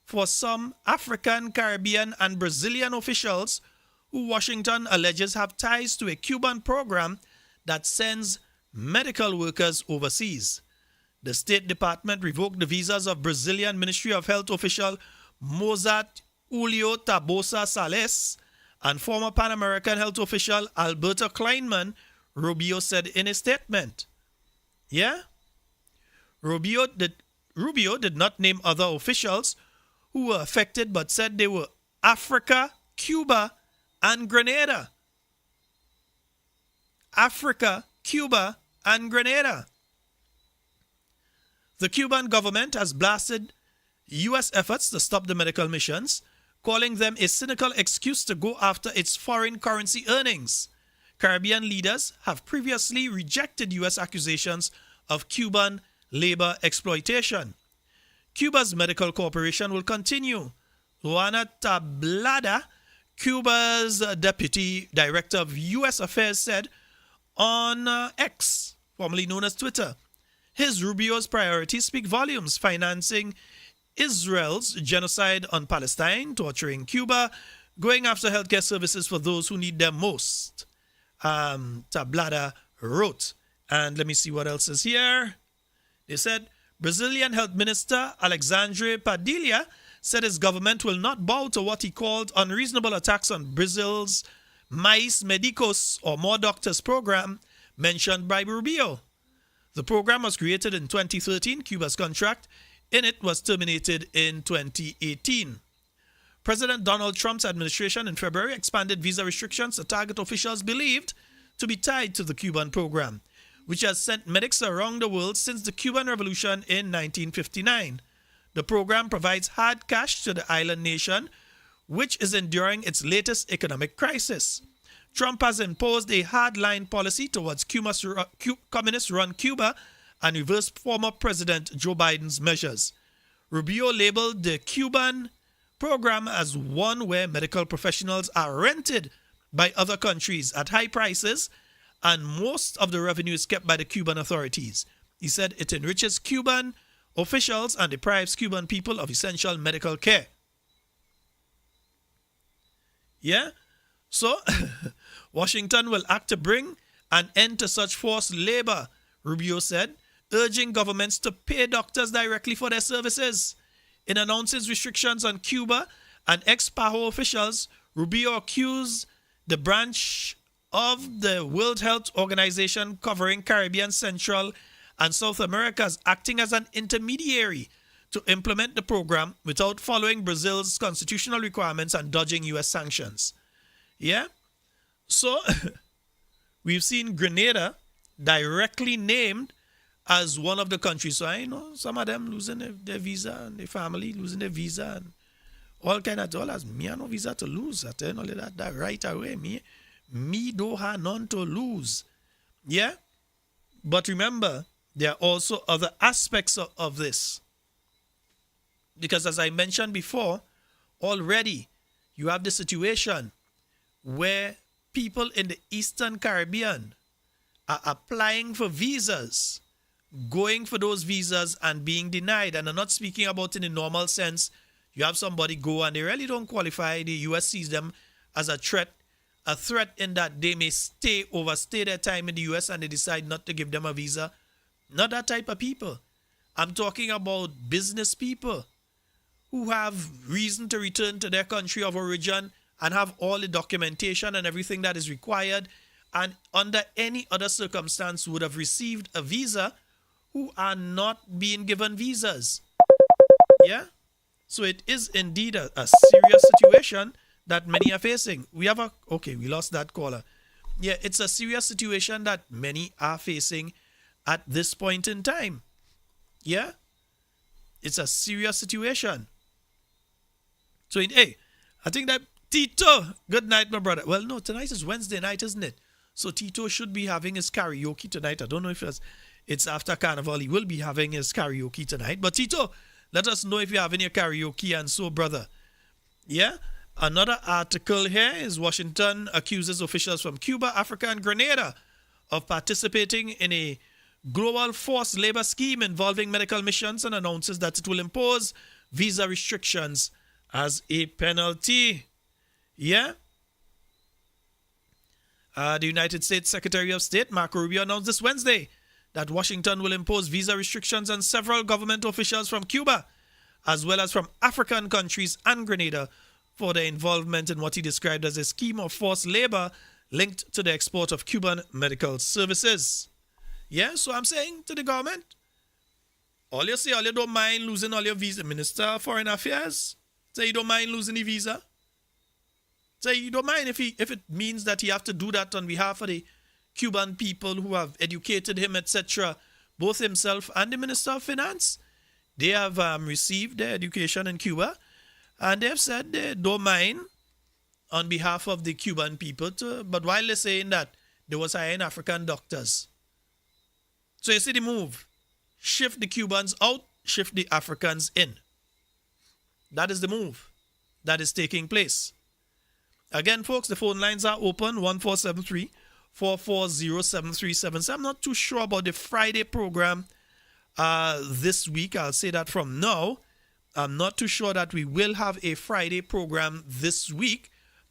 for some African, Caribbean, and Brazilian officials who Washington alleges have ties to a Cuban program that sends medical workers overseas. The State Department revoked the visas of Brazilian Ministry of Health official Mozart Julio Tabosa Sales and former Pan American Health official Alberto Kleinman, Rubio said in a statement. Yeah? Rubio did not name other officials who were affected, but said they were Africa, Cuba, and Grenada. Africa, Cuba, and Grenada. The Cuban government has blasted U.S. efforts to stop the medical missions, calling them a cynical excuse to go after its foreign currency earnings. Caribbean leaders have previously rejected U.S. accusations of Cuban labor exploitation. Cuba's medical corporation will continue. Juana Tablada, Cuba's deputy director of U.S. Affairs, said on X, formerly known as Twitter, his Rubio's priorities speak volumes, financing Israel's genocide on Palestine, torturing Cuba, going after healthcare services for those who need them most. Tablada wrote. And let me see what else is here. They said, Brazilian Health Minister Alexandre Padilha said his government will not bow to what he called unreasonable attacks on Brazil's Mais Medicos, or More Doctors program, mentioned by Rubio. The program was created in 2013. Cuba's contract in it was terminated in 2018. President Donald Trump's administration in February expanded visa restrictions to target officials believed to be tied to the Cuban program, which has sent medics around the world since the Cuban Revolution in 1959. The program provides hard cash to the island nation, which is enduring its latest economic crisis. Trump has imposed a hardline policy towards communist-run Cuba and reversed former President Joe Biden's measures. Rubio labeled the Cuban program as one where medical professionals are rented by other countries at high prices, and most of the revenue is kept by the Cuban authorities. He said it enriches Cuban officials and deprives Cuban people of essential medical care. Yeah? So, Washington will act to bring an end to such forced labor, Rubio said, urging governments to pay doctors directly for their services. In announcing restrictions on Cuba and ex-PAHO officials, Rubio accused the branch of the World Health Organization covering Caribbean, Central, and South America as acting as an intermediary to implement the program without following Brazil's constitutional requirements and dodging U.S. sanctions. Yeah? So, we've seen Grenada directly named as one of the countries. So I know some of them losing their visa and their family losing their visa and all kind of dollars. Me have no visa to lose. I tell you that right away. Me don't have none to lose. Yeah? But remember, there are also other aspects of this. Because as I mentioned before, already you have the situation where people in the Eastern Caribbean are applying for visas, going for those visas and being denied. And I'm not speaking about in the normal sense. You have somebody go and they really don't qualify. The US sees them as a threat in that they may overstay their time in the US and they decide not to give them a visa. Not that type of people. I'm talking about business people who have reason to return to their country of origin and have all the documentation and everything that is required, and under any other circumstance would have received a visa, who are not being given visas. Yeah? So it is indeed a serious situation that many are facing. We lost that caller. Yeah, it's a serious situation that many are facing at this point in time. Yeah? It's a serious situation. So, I think that Tito, good night, my brother. Well, no, tonight is Wednesday night, isn't it? So Tito should be having his karaoke tonight. I don't know if it's after Carnival. He will be having his karaoke tonight. But Tito, let us know if you're having your karaoke and so, brother. Yeah? Another article here is Washington accuses officials from Cuba, Africa, and Grenada of participating in a global forced labor scheme involving medical missions and announces that it will impose visa restrictions as a penalty. Yeah? The United States Secretary of State, Marco Rubio, announced this Wednesday that Washington will impose visa restrictions on several government officials from Cuba, as well as from African countries and Grenada, for their involvement in what he described as a scheme of forced labor linked to the export of Cuban medical services. Yeah, so I'm saying to the government, all you don't mind losing all your visa. Minister of Foreign Affairs, say you don't mind losing the visa. Say you don't mind if it means that he have to do that on behalf of the Cuban people who have educated him, etc. Both himself and the Minister of Finance, they have received their education in Cuba, and they have said they don't mind on behalf of the Cuban people. But while they're saying that, they was hiring African doctors. So you see the move. shift the Cubans out, shift the Africans in. That is the move that is taking place. Again, folks, the phone lines are open, 1473 440 7377. I'm not too sure about the Friday program this week. I'll say that from now. I'm not too sure that we will have a Friday program this week.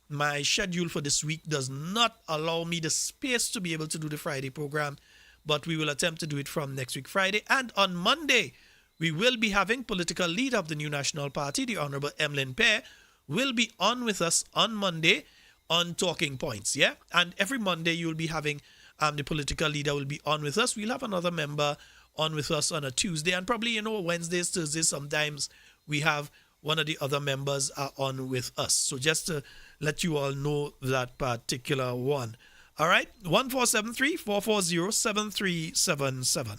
My schedule for this week does not allow me the space to be able to do the Friday program, but we will attempt to do it from next week Friday. And on Monday, we will be having political leader of the New National Party, the Honorable Emlyn Pear, will be on with us on Monday on Talking Points, yeah? And every Monday you will be having the political leader will be on with us. We'll have another member on with us on a Tuesday, and probably, Wednesdays, Thursdays, sometimes we have one of the other members are on with us. So just to let you all know that particular one. All right, 1473 440 7377.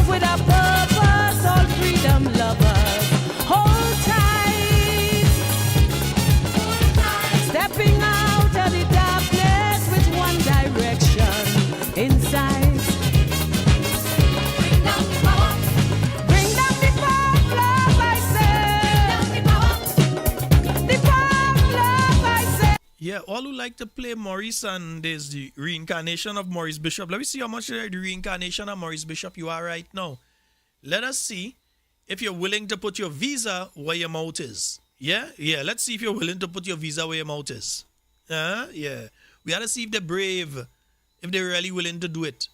With a purpose, all freedom lovers, hold tight. Stepping out of the darkness with one direction inside. Bring down the power. Bring down the power of love, I say. The power of love, I say. Yeah, all who like to play Maurice, and there's the reincarnation of Maurice Bishop. Let me see how much the reincarnation of Maurice Bishop you are right now. Let us see if you're willing to put your visa where your mouth is. Yeah, let's see if you're willing to put your visa where your mouth is. Yeah. We had to see if they're brave, if they're really willing to do it,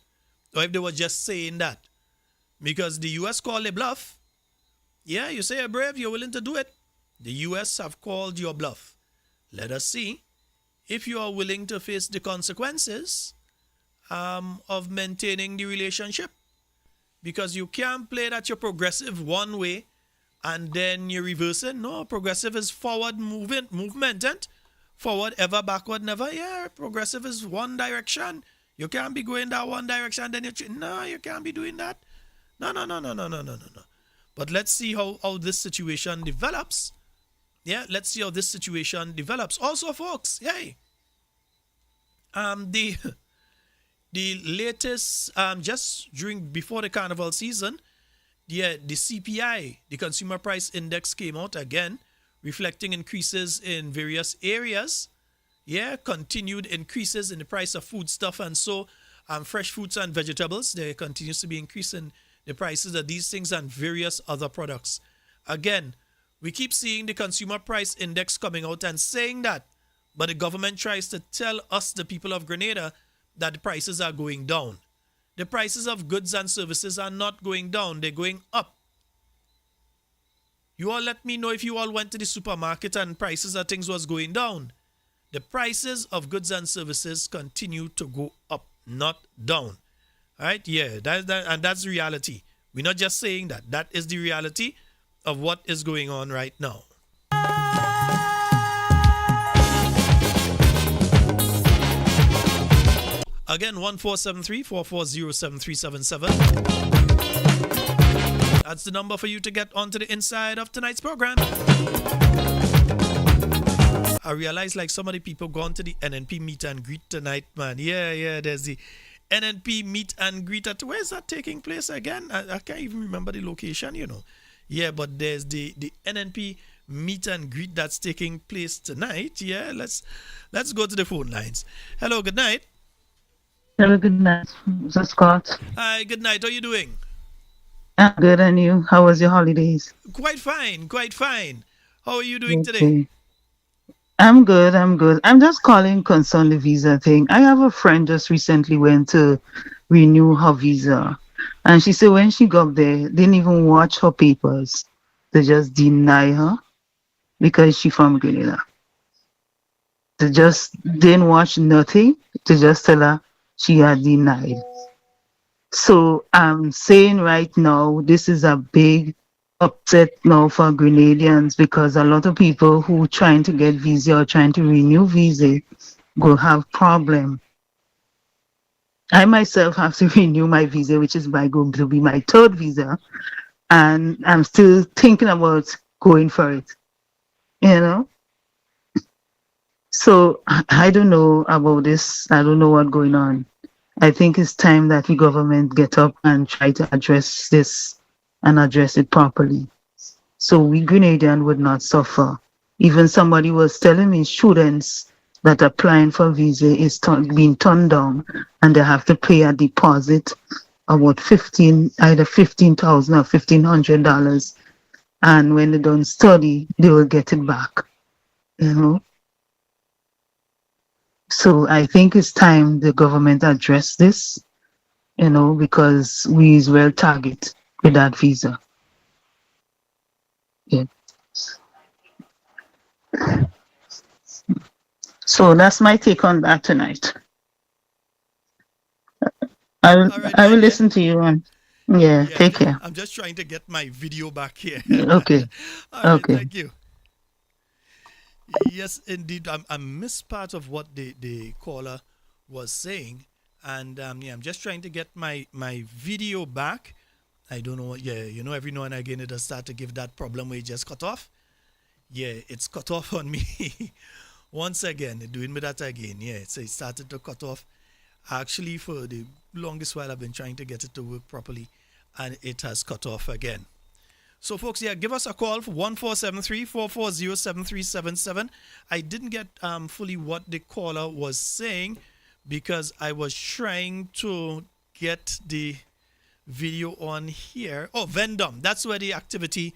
or if they were just saying that. Because the US called a bluff. Yeah, you say you're brave, you're willing to do it. The US have called your bluff. Let us see if you are willing to face the consequences of maintaining the relationship. Because you can't play that you're progressive one way and then you're reversing. No, progressive is forward movement, and forward ever, backward never. Yeah, progressive is one direction. You can't be going that one direction, then you can't be doing that. No. But let's see how this situation develops. Yeah, let's see how this situation develops. Also, folks, hey, the latest, just before the carnival season, the CPI, the Consumer Price Index, came out again, reflecting increases in various areas. Yeah, continued increases in the price of foodstuff, and so fresh fruits and vegetables. There continues to be increase in the prices of these things and various other products. Again, we keep seeing the Consumer Price Index coming out and saying that, but the government tries to tell us, the people of Grenada, that the prices are going down. The prices of goods and services are not going down, they're going up. You all let me know if you all went to the supermarket and prices of things was going down. The prices of goods and services continue to go up, not down. All right? Yeah, and that's the reality. We're not just saying that. That is the reality of what is going on right now. Again, 1473 440 7377. That's the number for you to get onto the inside of tonight's program. I realize like some of the people gone to the NNP meet and greet tonight, man. Yeah, there's the NNP meet and greet. Where is that taking place again? I can't even remember the location, Yeah, but there's the NNP meet and greet that's taking place tonight. Yeah, let's go to the phone lines. Hello, good night. Hello, good night, Mr. Scott. Hi, good night. How are you doing? I'm good, and you? How was your holidays? Quite fine. How are you doing today? I'm good. I'm just calling concern the visa thing. I have a friend just recently went to renew her visa, and she said when she got there, they didn't even watch her papers. They just deny her because she's from Grenada. They just didn't watch nothing. They just tell her she had denied. So I'm saying right now, this is a big upset now for Grenadians, because a lot of people who trying to get visa or trying to renew visa will have problem. I myself have to renew my visa, which is going to be my third visa, and I'm still thinking about going for it. So I don't know about this. I don't know what's going on. I think it's time that the government get up and try to address this and address it properly. So we Grenadian would not suffer. Even somebody was telling me students that applying for visa is being turned down and they have to pay a deposit about either $15,000 or $1,500, and when they don't study, they will get it back. You know. So I think it's time the government address this, you know, because we is well target with that visa. Yeah. So that's my take on that tonight. I will All right, I will Nadia. listen to you and yeah, take care. I'm just trying to get my video back here. Okay. All right, Okay. thank you. Yes, indeed. I missed part of what the caller was saying. And I'm just trying to get my video back. I don't know. Yeah, you know, every now and again it does start to give that problem where it just cut off. Yeah, it's cut off on me. Once again, doing me that again. Yeah, so it started to cut off. Actually, for the longest while, I've been trying to get it to work properly, and it has cut off again. So, folks, yeah, give us a call for 1473-440-7377. I didn't get fully what the caller was saying because I was trying to get the video on here. Oh, Vendom. That's where the activity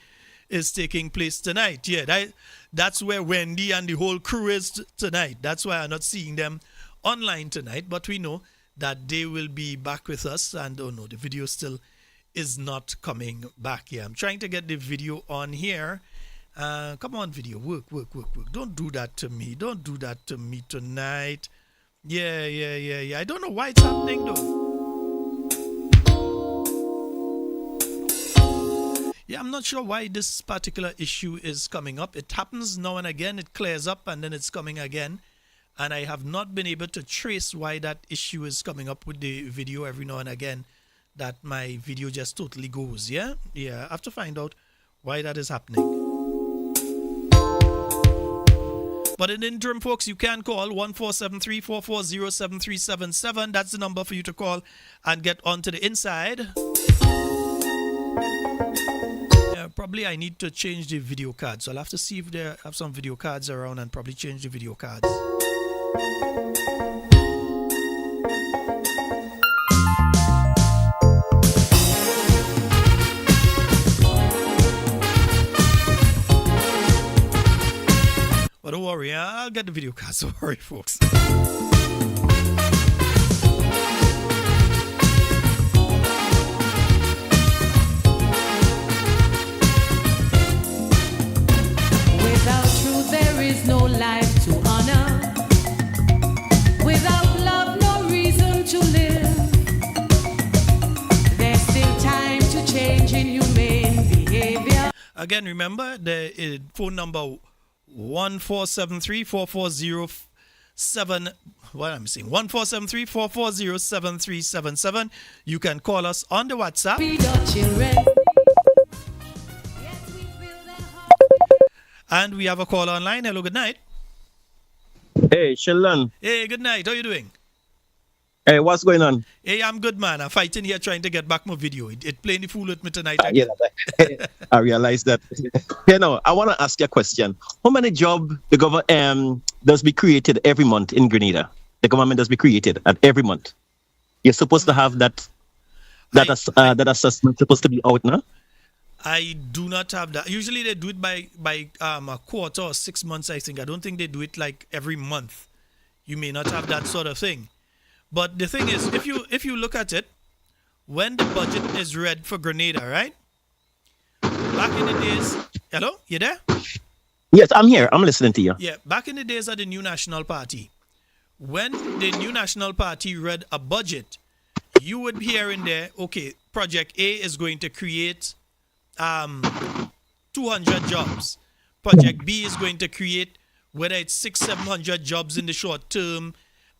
is taking place tonight. Yeah, that's where Wendy and the whole crew is tonight. That's why I'm not seeing them online tonight, but we know that they will be back with us. And oh no, the video still is not coming back here. I'm trying to get the video on here. Come on, video, work. Don't do that to me. Don't do that to me tonight. Yeah. I don't know why it's happening though. Yeah, I'm not sure why this particular issue is coming up. It happens now and again. It clears up and then it's coming again. And I have not been able to trace why that issue is coming up with the video every now and again, that my video just totally goes. Yeah, I have to find out why that is happening. But in the interim, folks, you can call 1473-440-7377. That's the number for you to call and get onto the inside. Yeah, probably I need to change the video cards. So I'll have to see if they have some video cards around and probably change the video cards. But don't worry, I'll get the video cards. Don't worry, folks. Without truth, there is no life to honor. Without love, no reason to live. There's still time to change in human behavior. Again, remember the phone number 1473-440-7377. You can call us on the WhatsApp. And we have a call online. Hello, good night. Hey, Sheldon. Hey, good night. How you doing? Hey, what's going on? Hey, I'm good, man. I'm fighting here trying to get back my video. It playing the fool with me tonight. Yeah, I realized that. You know, I want to ask you a question. How many jobs the government does be created every month in Grenada? The government does be created at every month. You're supposed to have that assessment supposed to be out now. I do not have that. Usually they do it by a quarter or 6 months, I think. I don't think they do it like every month. You may not have that sort of thing. But the thing is, if you look at it, when the budget is read for Grenada, right? Back in the days, hello, you there? Yes, I'm here. I'm listening to you. Yeah, back in the days of the New National Party, when the New National Party read a budget, you would be hearing there, okay, Project A is going to create 200 jobs. Project B is going to create, whether it's 600-700 jobs in the short term,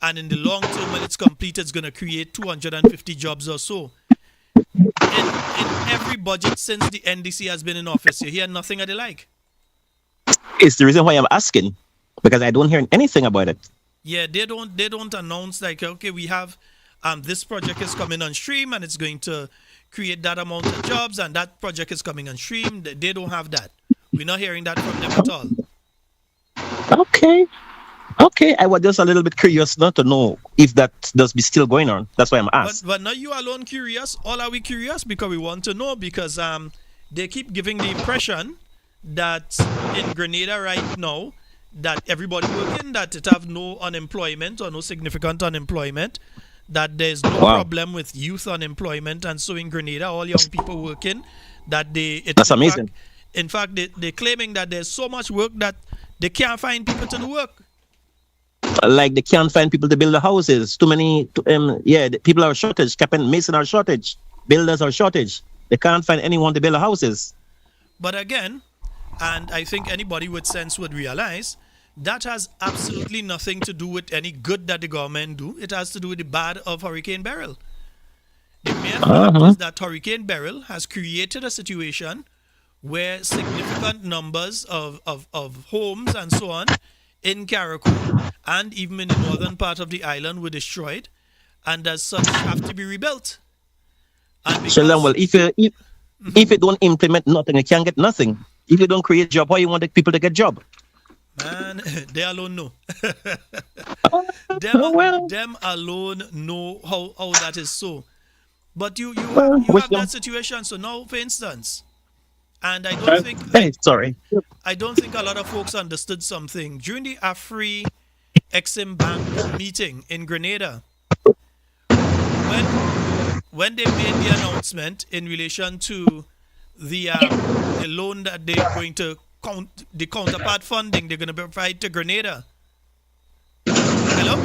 and in the long term, when it's complete, it's going to create 250 jobs or so. In every budget since the NDC has been in office, you hear nothing of the like. It's the reason why I'm asking, because I don't hear anything about it. Yeah, they don't announce like, okay, we have this project is coming on stream and it's going to create that amount of jobs, and that project is coming on stream. They don't have that. We're not hearing that from them at all. Okay. Okay, I was just a little bit curious not to know if that does be still going on. That's why I'm asked. But not you alone curious. All are we curious because we want to know, because they keep giving the impression that in Grenada right now that everybody working, that it have no unemployment or no significant unemployment, that there's no problem with youth unemployment, and so in Grenada all young people working, that that's amazing. In fact, they're claiming that there's so much work that they can't find people to do work. Like they can't find people to build the houses. Too many, people are shortage. Captain Mason are shortage. Builders are shortage. They can't find anyone to build the houses. But again, and I think anybody with sense would realize, that has absolutely nothing to do with any good that the government do. It has to do with the bad of Hurricane Beryl. The mere fact is that Hurricane Beryl has created a situation where significant numbers of homes and so on in Carriacou and even in the northern part of the island were destroyed, and as such have to be rebuilt. Sheldon, well, if you don't implement nothing, you can't get nothing. If you don't create job, how you want the people to get job? Man, they alone know. Them alone know how that is so. But you have that situation. So now, for instance, and I don't think I don't think a lot of folks understood something during the Afri-Exim Bank meeting in Grenada. When they made the announcement in relation to the loan that they're going to the counterpart funding they're going to provide to Grenada. Hello?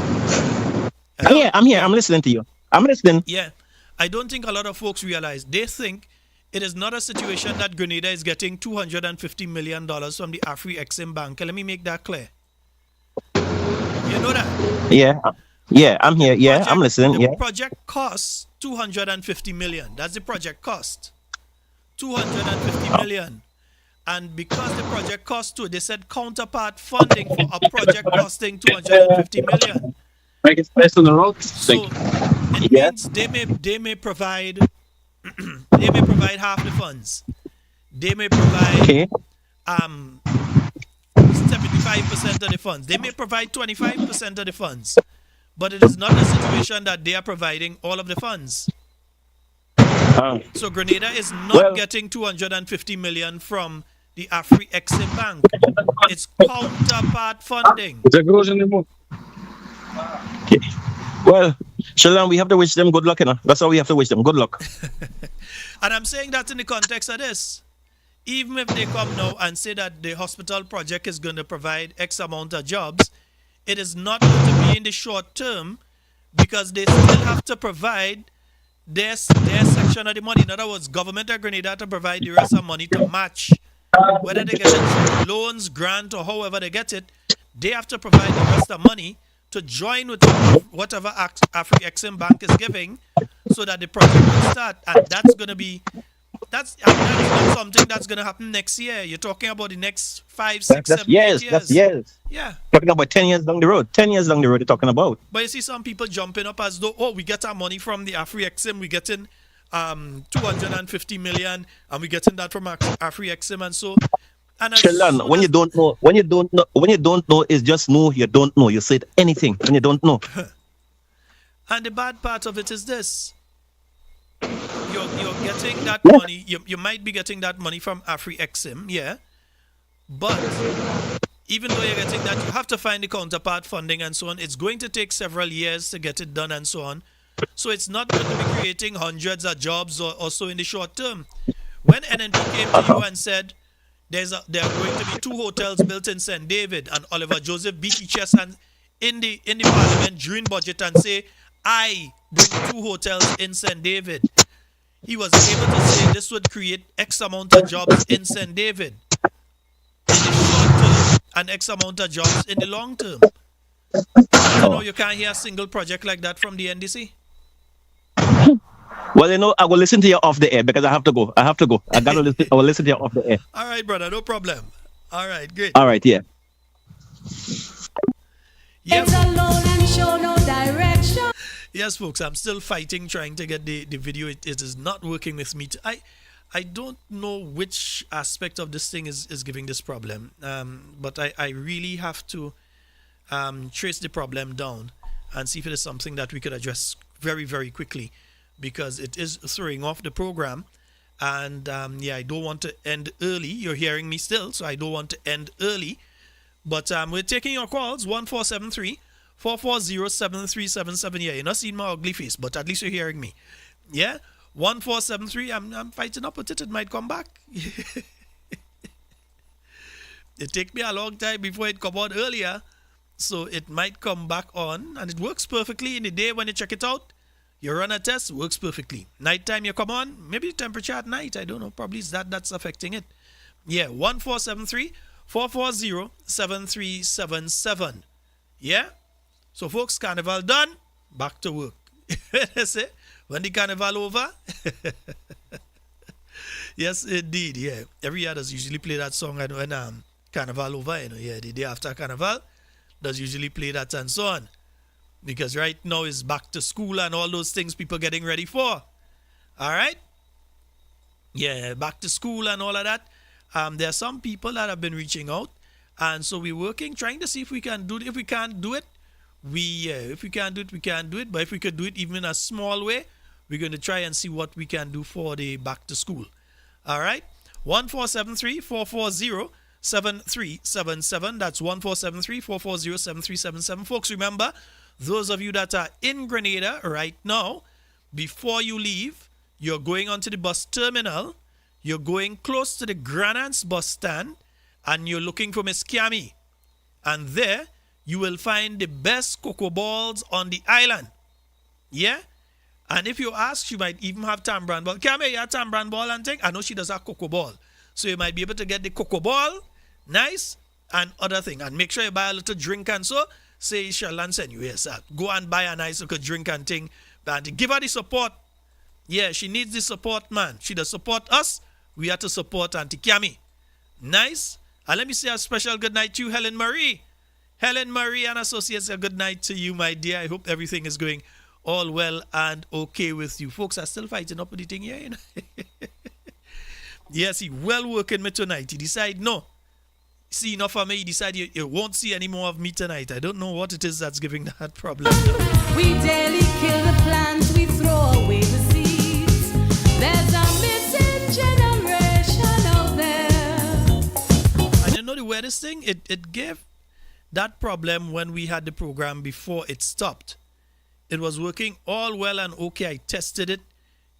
Yeah, I'm here. I'm listening to you. I'm listening. Yeah. I don't think a lot of folks realize. They think it is not a situation that Grenada is getting $250 million from the Afri-Exim Bank. Let me make that clear. You know that? Yeah, I'm here. Yeah, I'm listening. The project costs $250 million. That's the project cost. $250 million. And because the project cost they said counterpart funding for a project costing $250 million. Based on the road. So it means they may provide they may provide half the funds. They may provide 75% of the funds. They may provide 25% of the funds. But it is not a situation that they are providing all of the funds. So Grenada is not getting $250 million from the Afri-Exim Bank. It's counterpart funding. Well, Sheldon, we have to wish them good luck, That's all we have to wish them. Good luck. And I'm saying that in the context of this. Even if they come now and say that the hospital project is going to provide X amount of jobs, it is not going to be in the short term, because they still have to provide their section of the money. In other words, government of Grenada to provide the rest of money to match. Whether they get it through loans, grant, or however they get it, they have to provide the rest of money to join with whatever Afri-Exim Bank is giving so that the project will start. And that's going to be, that's not something that's going to happen next year. You're talking about the next 5, 6, 7 years. That's years. Yeah. Talking about 10 years down the road. 10 years down the road you're talking about. But you see some people jumping up as though, we get our money from the Afri-Exim, we getting $250 million, and we getting that from Afri-Exim, and so. And Sheldon, when you don't know, is just know you don't know. You said anything when you don't know. And the bad part of it is this: you're getting that money. You might be getting that money from Afri-Exim, yeah. But even though you're getting that, you have to find the counterpart funding and so on. It's going to take several years to get it done and so on. So it's not going to be creating hundreds of jobs or so in the short term. When NNP came to you and said there are going to be 2 hotels built in St. David, and Oliver Joseph beat his chest and in the parliament during budget and say, I bring 2 hotels in St. David, he was able to say this would create X amount of jobs in St. David in the short term and X amount of jobs in the long term. You can't hear a single project like that from the NDC. Well, I will listen to you off the air because I have to go. I gotta listen. I will listen to you off the air. All right, brother, no problem. All right, great. All right, yeah. Yep. Yes, folks, I'm still fighting trying to get the video. It is not working with me. I don't know which aspect of this thing is giving this problem, but I really have to trace the problem down and see if it is something that we could address very, very quickly, because it is throwing off the program. And I don't want to end early. You're hearing me still, so I don't want to end early. But we're taking your calls, 1473-440-7377. Yeah, you're not seeing my ugly face, but at least you're hearing me. Yeah, 1473. I'm fighting up with it. It might come back. It take me a long time before it come on earlier, so it might come back on, and it works perfectly in the day when you check it out. You run a test, works perfectly. Nighttime you come on, maybe the temperature at night, I don't know, probably it's that's affecting it. Yeah, 1473-440-7377. Yeah? So folks, Carnival done, back to work. That's it. When the Carnival over? Yes, indeed, yeah. Every year does usually play that song when Carnival over, yeah, the day after Carnival does usually play that and so on. Because right now is back to school and all those things people getting ready for. All right? Yeah, back to school and all of that. There are some people that have been reaching out, and so we're working, trying to see if we can do it. If we can't do it, if we can't do it, we can't do it. But if we could do it even in a small way, we're going to try and see what we can do for the back to school. All right? 1473-440-7377. That's 1473-440-7377. Folks, remember, those of you that are in Grenada right now, before you leave, you're going onto the bus terminal, you're going close to the Grenada bus stand, and you're looking for Miss Kiami. And there, you will find the best cocoa balls on the island. Yeah? And if you ask, she might even have tambran ball. Kiami, you have tambran ball and thing? I know she does have cocoa ball. So you might be able to get the cocoa ball, nice, and other thing. And make sure you buy a little drink and so. Say sheldon send you, yes, sir. Go and buy a nice little drink and thing. And give her the support. Yeah, she needs the support, man. She does support us. We have to support Auntie Kiami. Nice. And let me say a special good night to you, Helen Marie. Helen Marie and Associates, a good night to you, my dear. I hope everything is going all well and okay with you. Folks are still fighting up with the thing here, you know. Yes, he well working me tonight. He decided, no. See enough of me, he decided you won't see any more of me tonight. I don't know what it is that's giving that problem. We daily kill the plants, we throw away the seeds. There's a missing generation out there. And you know the weirdest thing? It gave that problem when we had the program before it stopped. It was working all well and okay. I tested it.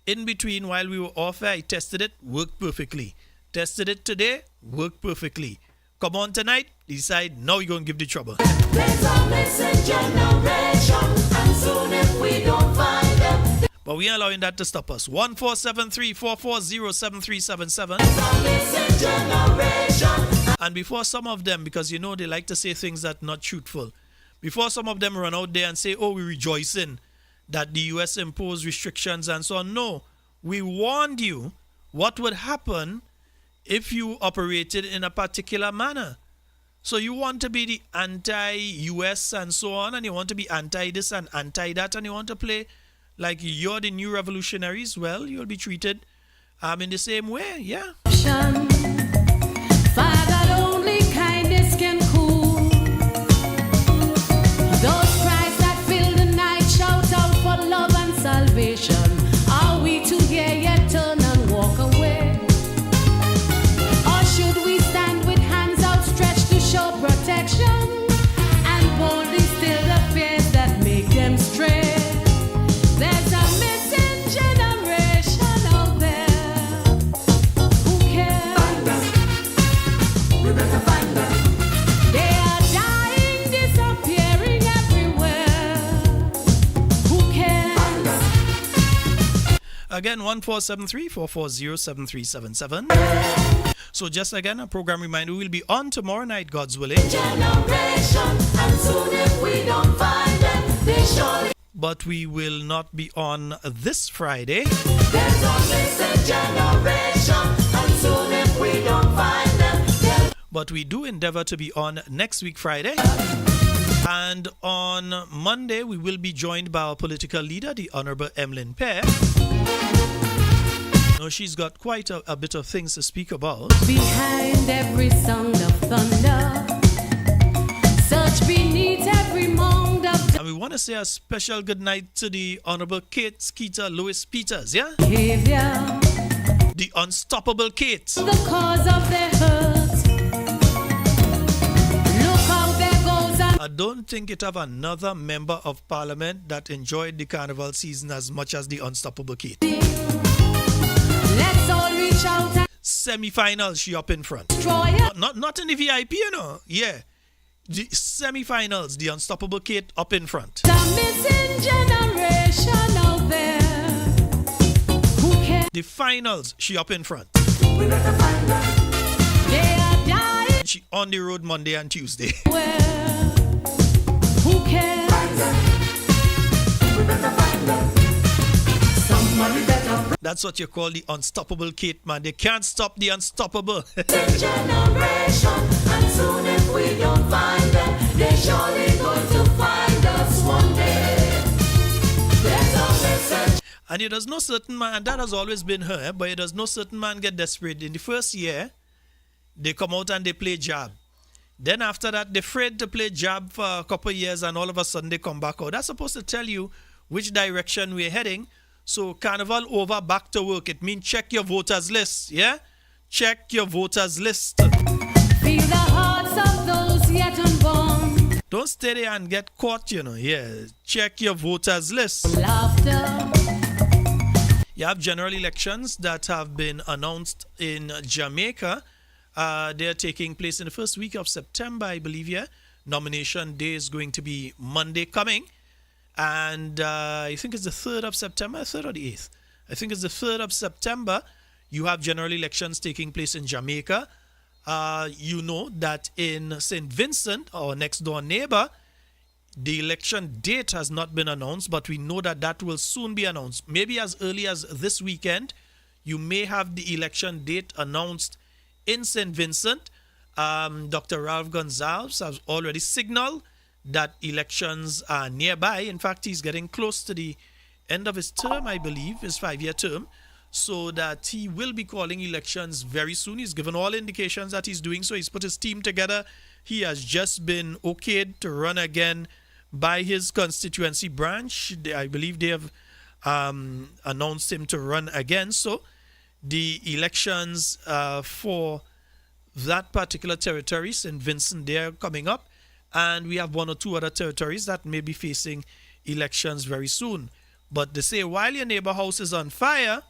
In between, while we were off air, I tested it, worked perfectly. Tested it today, worked perfectly. Come on tonight, decide, now you're going to give the trouble. There's a missing generation, and soon if we don't find them. But we ain't allowing that to stop us. 1473-440-7377. There's a missing generation. And before some of them, because you know they like to say things that are not truthful, before some of them run out there and say, oh, we're rejoicing that the U.S. imposed restrictions and so on. No, we warned you what would happen if you operated in a particular manner. So you want to be the anti-US and so on, and you want to be anti-this and anti-that, and you want to play like you're the new revolutionaries, well, you'll be treated in the same way, yeah. Fire that only kindness can cool. Those cries that fill the night shout out for love and salvation. Are we to hear yet turn and walk away? Or should we stand with hands outstretched to show protection and boldly still the fears that make them stray? There's a missing generation out there who cares. Find them. We better find them. They are dying, disappearing everywhere. Who cares? Find them. Again, 1473-440-7377. So just again, a program reminder, we'll be on tomorrow night, God's willing. Generation, and soon if we don't find them, they surely. But we will not be on this Friday. There's a missing generation, and soon if we don't find them, But we do endeavor to be on next week, Friday. And on Monday, we will be joined by our political leader, the Honorable Emlyn Pear. No, she's got quite a bit of things to speak about. Behind every sound of thunder, search beneath every mound of And we want to say a special good night to the Honorable Kate Skeeter Lewis Peters, yeah? behavior, The unstoppable Kate. the cause of their hurt. Look how there goes a I don't think it have another member of parliament that enjoyed the carnival season as much as the unstoppable Kate. let's all reach out and Semi-finals, she up in front. destroy it. Not in the VIP, you know. Yeah. The semi-finals, the unstoppable Kate up in front. The missing generation out there who can The finals, she up in front. they are dying She on the road Monday and Tuesday. where who cares? Somebody better That's what you call the unstoppable Kate, man. They can't stop the unstoppable. generation, and soon if we don't find them, they're surely going to find us one day. There's always such And it does no certain man, and that has always been her, but it does no certain man get desperate. In the first year, they come out and they play jab. Then after that, they're afraid to play jab for a couple of years, and all of a sudden they come back out. That's supposed to tell you which direction we're heading. So carnival over, back to work. It means check your voters list, yeah? Check your voters list. feel the hearts of those yet unborn. Don't stay there and get caught, you know. Yeah, check your voters list. Laughter, You have general elections that have been announced in Jamaica. They're taking place in the first week of September, I believe, yeah. Nomination day is going to be Monday coming. And I think it's the 3rd of September, 3rd or the 8th. I think it's the 3rd of September. You have general elections taking place in Jamaica. You know that in St. Vincent, our next door neighbor, the election date has not been announced, but we know that that will soon be announced. Maybe as early as this weekend, you may have the election date announced in St. Vincent. Dr. Ralph Gonzalez has already signaled that elections are nearby. In fact, he's getting close to the end of his term, I believe, his 5-year term, so that he will be calling elections very soon. He's given all indications that he's doing so. He's put his team together. He has just been okayed to run again by his constituency branch. I believe they have announced him to run again. So the elections for that particular territory, St. Vincent, they are coming up. And we have 1 or 2 other territories that may be facing elections very soon. But they say, while your neighbor house is on fire,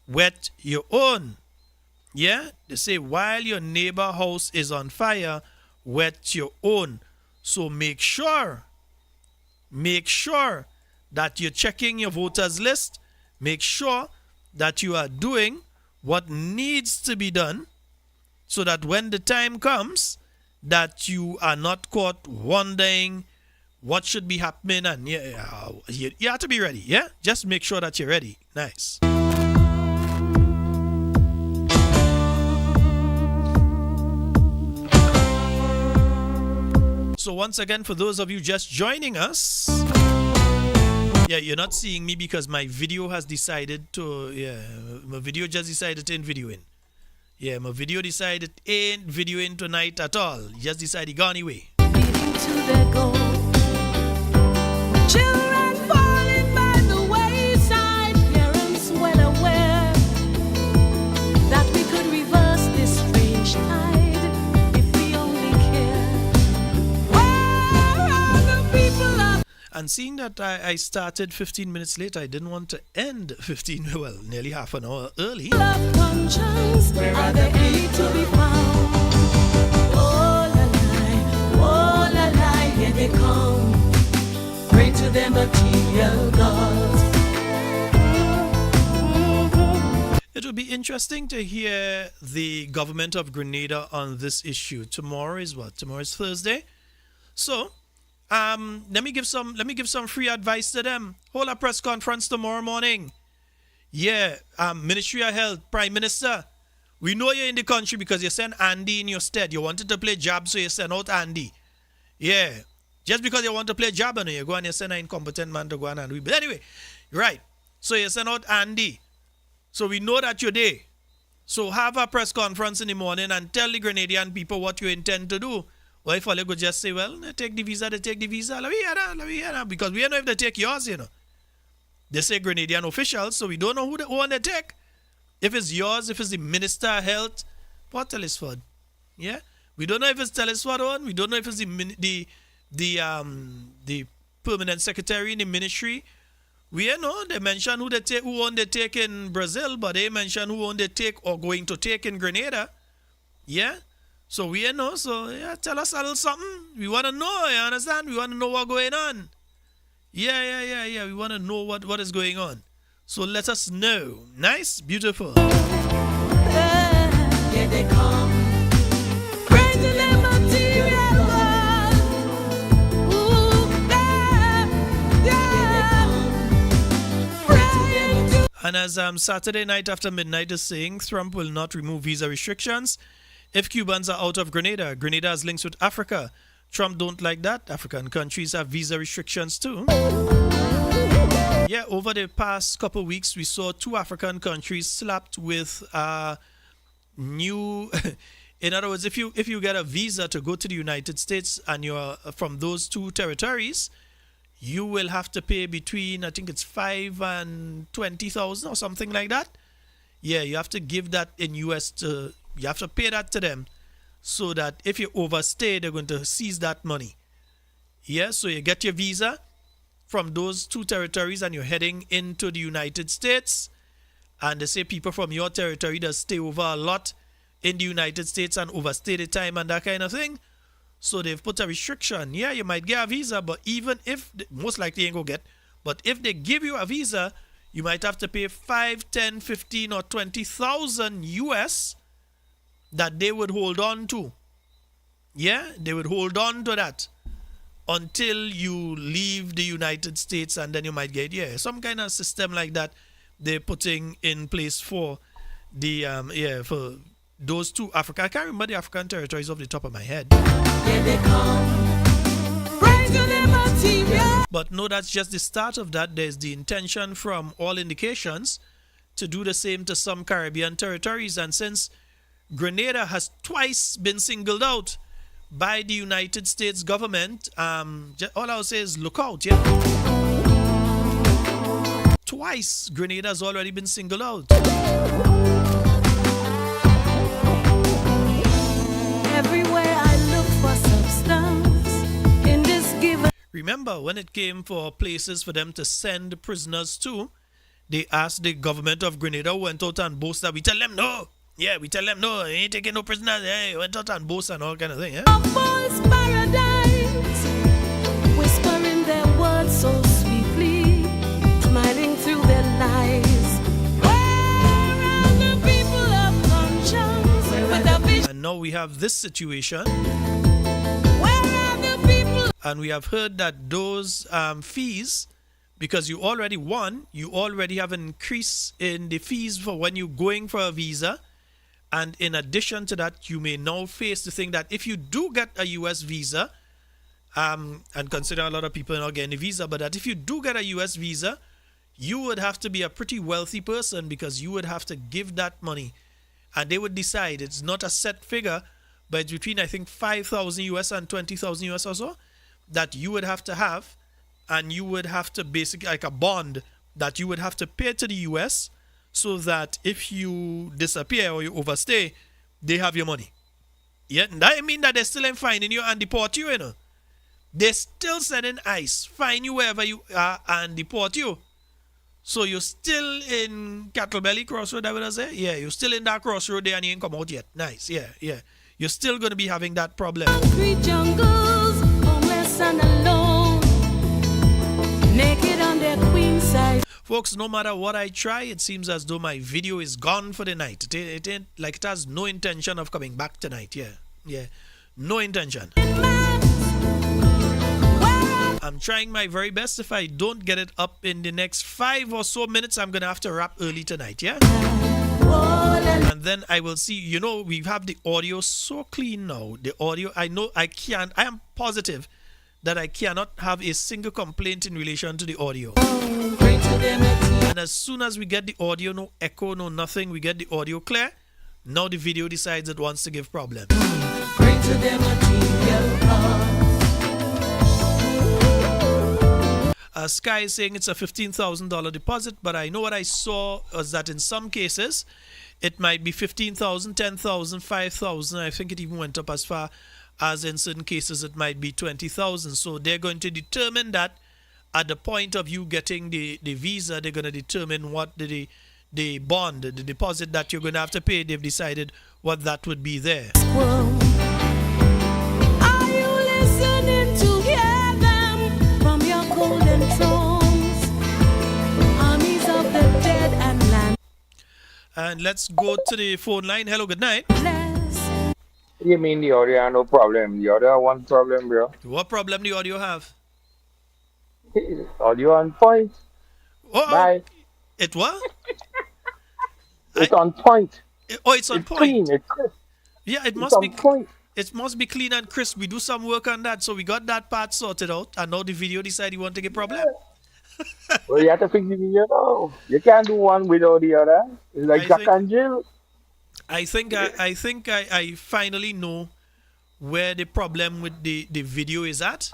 wet your own. Yeah? They say, while your neighbor house is on fire, wet your own. So make sure that you're checking your voters list. Make sure that you are doing what needs to be done so that when the time comes, that you are not caught wondering what should be happening, and you have to be ready, yeah? Just make sure that you're ready. Nice. So once again, for those of you just joining us, yeah, you're not seeing me because my video has decided to, my video just decided to end video in. Yeah, my video decided ain't videoing tonight at all. Just decided gone away. leading to their goal. Children falling by the wayside, parents well aware that we could reverse this strange tide if we only care. Where are the people of And seeing that I started 15 minutes late, I didn't want to end nearly half an hour early. love conscience? Where are they to be found? Oh la la, here they come. Pray to their material gods. It will be interesting to hear the government of Grenada on this issue. Tomorrow is what? Tomorrow is Thursday. So, let me give some free advice to them. Hold a press conference tomorrow morning. Yeah, Ministry of Health, Prime Minister, we know you're in the country because you sent Andy in your stead. You wanted to play jab, so you sent out Andy. Yeah, Just because you want to play job, and you go and you send an incompetent man to go and do it. But anyway, right. So you send out Andy. So we know that you're there. So have a press conference in the morning and tell the Grenadian people what you intend to do. Or if all you could just say, well, they take the visa, they take the visa. Let me hear that. Because we don't know if they take yours, you know. They say Grenadian officials, so we don't know who the one they take. If it's yours, if it's the Minister of Health, Port Telesford. Yeah? We don't know if it's Telesford on. We don't know if it's the permanent secretary in the ministry. We know they mention who one they take in Brazil, but they mention who one they take or going to take in Grenada. Yeah? So we know. So yeah, tell us a little something. We want to know, you understand? We want to know what's going on. Yeah. We want to know what is going on. So let us know. Nice, beautiful. Here they come. Praise the name of material God. Ooh, yeah. And as Saturday night after midnight is saying, Trump will not remove visa restrictions if Cubans are out of Grenada. Grenada has links with Africa. Trump don't like that. African countries have visa restrictions too. Yeah, over the past couple of weeks, we saw 2 African countries slapped with new... In other words, if you get a visa to go to the United States and you're from those 2 territories, you will have to pay between, I think it's 5 and 20,000 or something like that. Yeah, you have to give that in US you have to pay that to them, so that if you overstay, they're going to seize that money. Yeah, so you get your visa from those 2 territories and you're heading into the United States, and they say people from your territory that stay over a lot in the United States and overstay the time and that kind of thing. So they've put a restriction. Yeah, you might get a visa, but even if, most likely you ain't gonna get, but if they give you a visa, you might have to pay 5, 10, 15 or 20,000 US that they would hold on to. Yeah, they would hold on to that until you leave the United States, and then you might get, some kind of system like that they're putting in place for the, for those 2 Africa. I can't remember the African territories off the top of my head. Here they come. Praise the name of material. But no, that's just the start of that. There's the intention from all indications to do the same to some Caribbean territories. And since Grenada has twice been singled out by the United States government, all I'll say is look out, yeah? Twice Grenada has already been singled out. Everywhere I look for substance in this given. Remember, when it came for places for them to send prisoners to, they asked the government of Grenada, went out and boasted. We tell them no. Yeah, we tell them no, they ain't taking no prisoners. Hey, went out and boast and all kind of thing. Yeah? A false paradise, whispering their words so sweetly, smiling through their lies. Where are the people of conscience with a vision? And now we have this situation. Where are the people? And we have heard that those fees, because you already won, you already have an increase in the fees for when you're going for a visa. And in addition to that, you may now face the thing that if you do get a US visa, and consider a lot of people not getting a visa, but that if you do get a US visa, you would have to be a pretty wealthy person, because you would have to give that money. And they would decide, it's not a set figure, but it's between, I think, 5,000 US and 20,000 US or so, that you would have to have, and you would have to basically, like a bond, that you would have to pay to the US, so that if you disappear or you overstay, they have your money. Yeah, and that mean that they still ain't finding you and deport you, you know. They're still sending ICE, find you wherever you are and deport you. So you're still in Cattlebelly Crossroad, I would say? Yeah, you're still in that crossroad there and you ain't come out yet. Nice, yeah. You're still going to be having that problem. Concrete jungles, homeless and alone, naked on their queen size. Folks, no matter what I try, it seems as though my video is gone for the night. It ain't like it has no intention of coming back tonight. Yeah. No intention. I'm trying my very best. If I don't get it up in the next 5 or so minutes, I'm going to have to wrap early tonight, yeah? And then I will see, we have the audio so clean now. The audio, I am positive that I cannot have a single complaint in relation to the audio. Greater than a And as soon as we get the audio, no echo, no nothing, we get the audio clear. Now the video decides it wants to give problems. greater than material heart. Sky is saying it's a $15,000 deposit, but I know what I saw was that in some cases it might be 15,000, 10,000, 5,000. I think it even went up as far as in certain cases it might be 20,000. So they're going to determine that at the point of you getting the visa. They're going to determine what the bond, the deposit that you're going to have to pay. They've decided what that would be there. Are you listening to hear them from your golden thrones? Armies of the dead and land. And let's go to the phone line. Hello, good night. You mean the audio? No problem. The audio one problem, bro. What problem do the audio have? Audio on point. Oh, Bye. it what? It's on point. It's on It's point. clean. It's crisp. Yeah, it It's must on be. point. It must be clean and crisp. We do some work on that, so we got that part sorted out. And now the video decided you want to get problem. Well, you have to fix the video now. You can't do one without the other. It's like I Jack think- and Jill. I think I finally know where the problem with the video is at.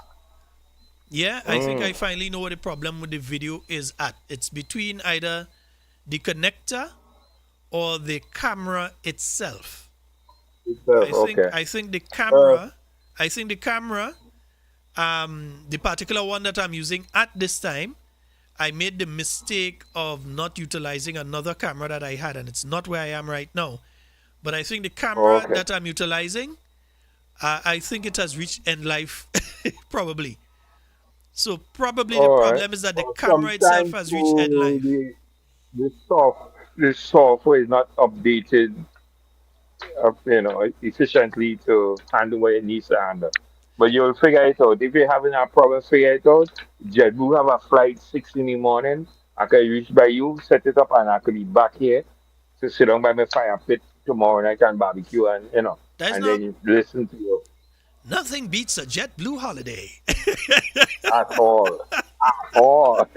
Yeah, I think I finally know where the problem with the video is at. It's between either the connector or the camera itself. I think the camera, the particular one that I'm using at this time, I made the mistake of not utilizing another camera that I had, and it's not where I am right now. But I think the camera that I'm utilizing, I think it has reached end life, probably. So probably the problem is that the camera itself has reached end life. The software is not updated, efficiently to handle what it needs to handle. But you'll figure it out. If you're having a problem, figure it out. JetBlue have a flight 6 in the morning. I can reach by you, set it up, and I could be back here to sit down by my fire pit tomorrow night and barbecue and then you listen to you. Nothing beats a JetBlue holiday. At all. At all.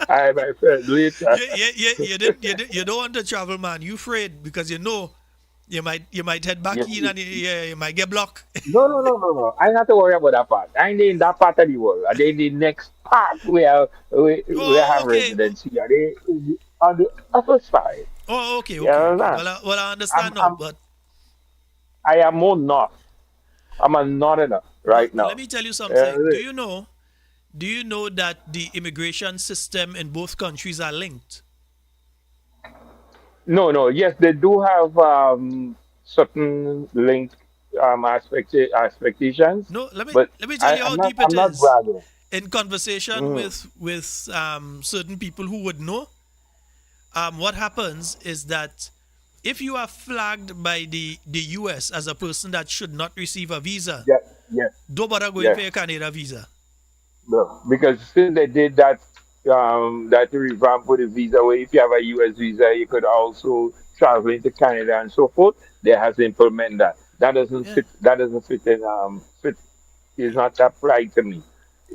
I my friend later. You don't want to travel, man. You afraid because you know you might head back in and you might get blocked. No. I not to worry about that part. I ain't in that part of the world. I in the next part where we have residency. Are they on the other side? Oh, okay. Yeah, Well, I understand now, but I am more north. I'm a northerner right now. let me tell you something. Do you know that the immigration system in both countries are linked? No. Yes, they do have certain linked expectations. No, let but me tell you how deep I'm it not is. bragging. In conversation with certain people who would know, what happens is that if you are flagged by the US as a person that should not receive a visa, Yes. don't bother going for a Canada visa. No, because since they did that revamp with the visa, where if you have a US visa, you could also travel into Canada and so forth. They have to implement that. That doesn't fit. That doesn't fit in. Fit is not apply to me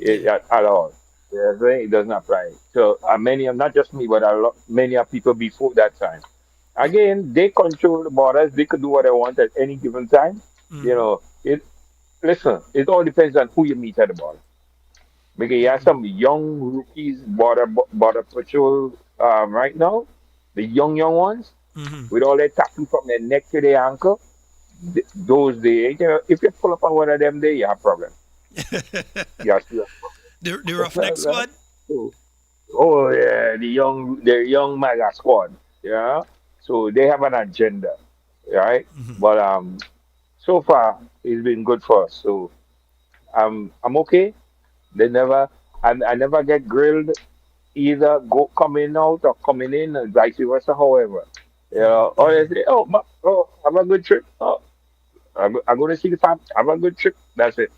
at all. Yeah, it doesn't apply. So many, not just me, but many of people before that time. Again, they control the borders. They could do what they want at any given time. Listen, it all depends on who you meet at the border. Because you have some young rookies border patrol right now, the young ones, with all their tattoo from their neck to their ankle. Those days, if you pull up on one of them, you have problem. The roughneck squad. Oh yeah, the young MAGA squad. Yeah, so they have an agenda, right? But so far it's been good for us. So I'm okay. I never get grilled either coming out or coming in and vice versa. However, or they say, have a good trip. Oh, I'm going to see the fam. Have a good trip. That's it.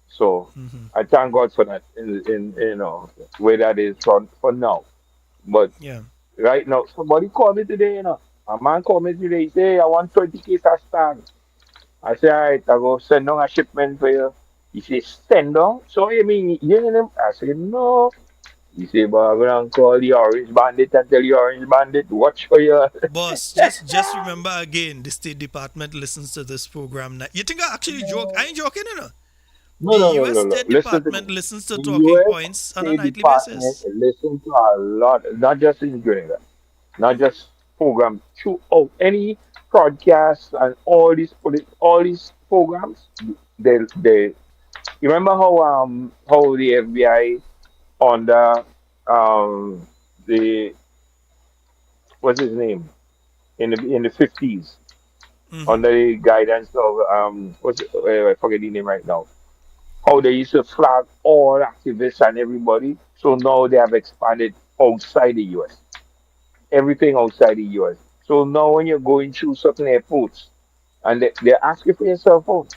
So I thank God for that. In where that is for now. But right now, somebody called me today. A man called me today. He say, hey, I want 20 cases of stag. I say, all right, I go send down a shipment for you. He said, stand down. So I mean, you know him? I said, no. He said, but I'm gonna call the orange bandit and tell the orange bandit, watch for you. Boss, just remember again, the State Department listens to this program. You think I actually joke? I ain't joking, you know. No, The no, no, U.S. no, no. State Listen to me. Department listens to The talking U.S. points on a State nightly Department basis. listen to a lot, not just in Grenada, not just program, throughout any broadcast and all these programs. They you remember how the FBI under the what's his name in the 50s Mm-hmm. under the guidance of what's it, I forget the name right now, how they used to flag all activists and everybody. So now they have expanded outside the US, everything outside the US. So now when you're going through certain airports and they ask you for your cell phone,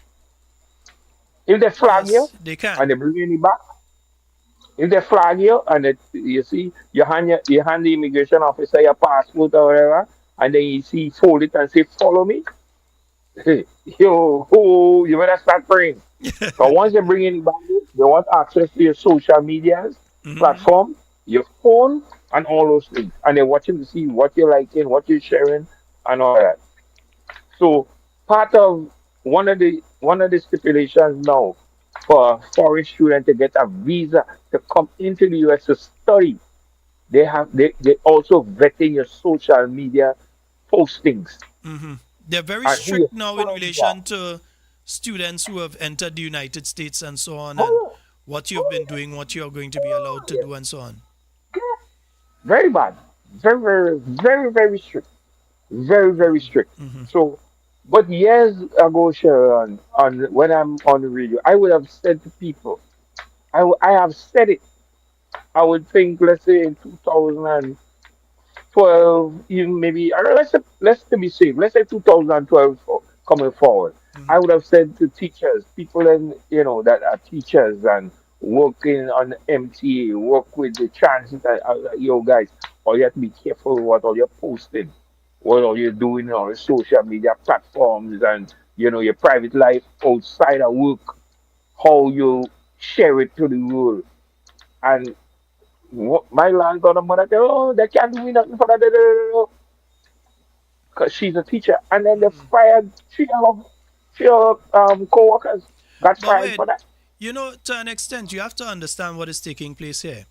if they flag you Yes, they can. and they bring you back, if they flag you and you see you hand the immigration officer your passport or whatever, and then you see fold it and say follow me, yo, oh, you better start praying. But once they bring in value, they want access to your social medias, Mm-hmm. platform, your phone, and all those things. And they're watching to see what you're liking, what you're sharing, and all that. So part of one of the stipulations now for a foreign student to get a visa to come into the US to study, they also vetting your social media postings Mm-hmm. They're very and who your strict now in friends are. relation to students who have entered the United States and so on, and Oh, what you've been oh, doing, what you're going to be allowed oh, to yeah. do, and so on. Very bad. Very, very, very, very strict. Very, very strict. Mm-hmm. So, but years ago, Sharon, when I'm on the radio, I would have said to people, I have said it. I would think, let's say in 2012, even maybe, let's to be safe, let's say 2012 coming forward. Mm-hmm. I would have said to teachers, people in, that are teachers and working on MTA, work with the transit, yo guys, all you have to be careful what all you're posting, what all you're doing on the social media platforms and, your private life outside of work, how you share it to the world. And my landlord and mother, oh, they can't do me nothing for that because she's a teacher. And then they Mm-hmm. fired three of co-workers. Got But fired wait, for that. to an extent, you have to understand what is taking place here.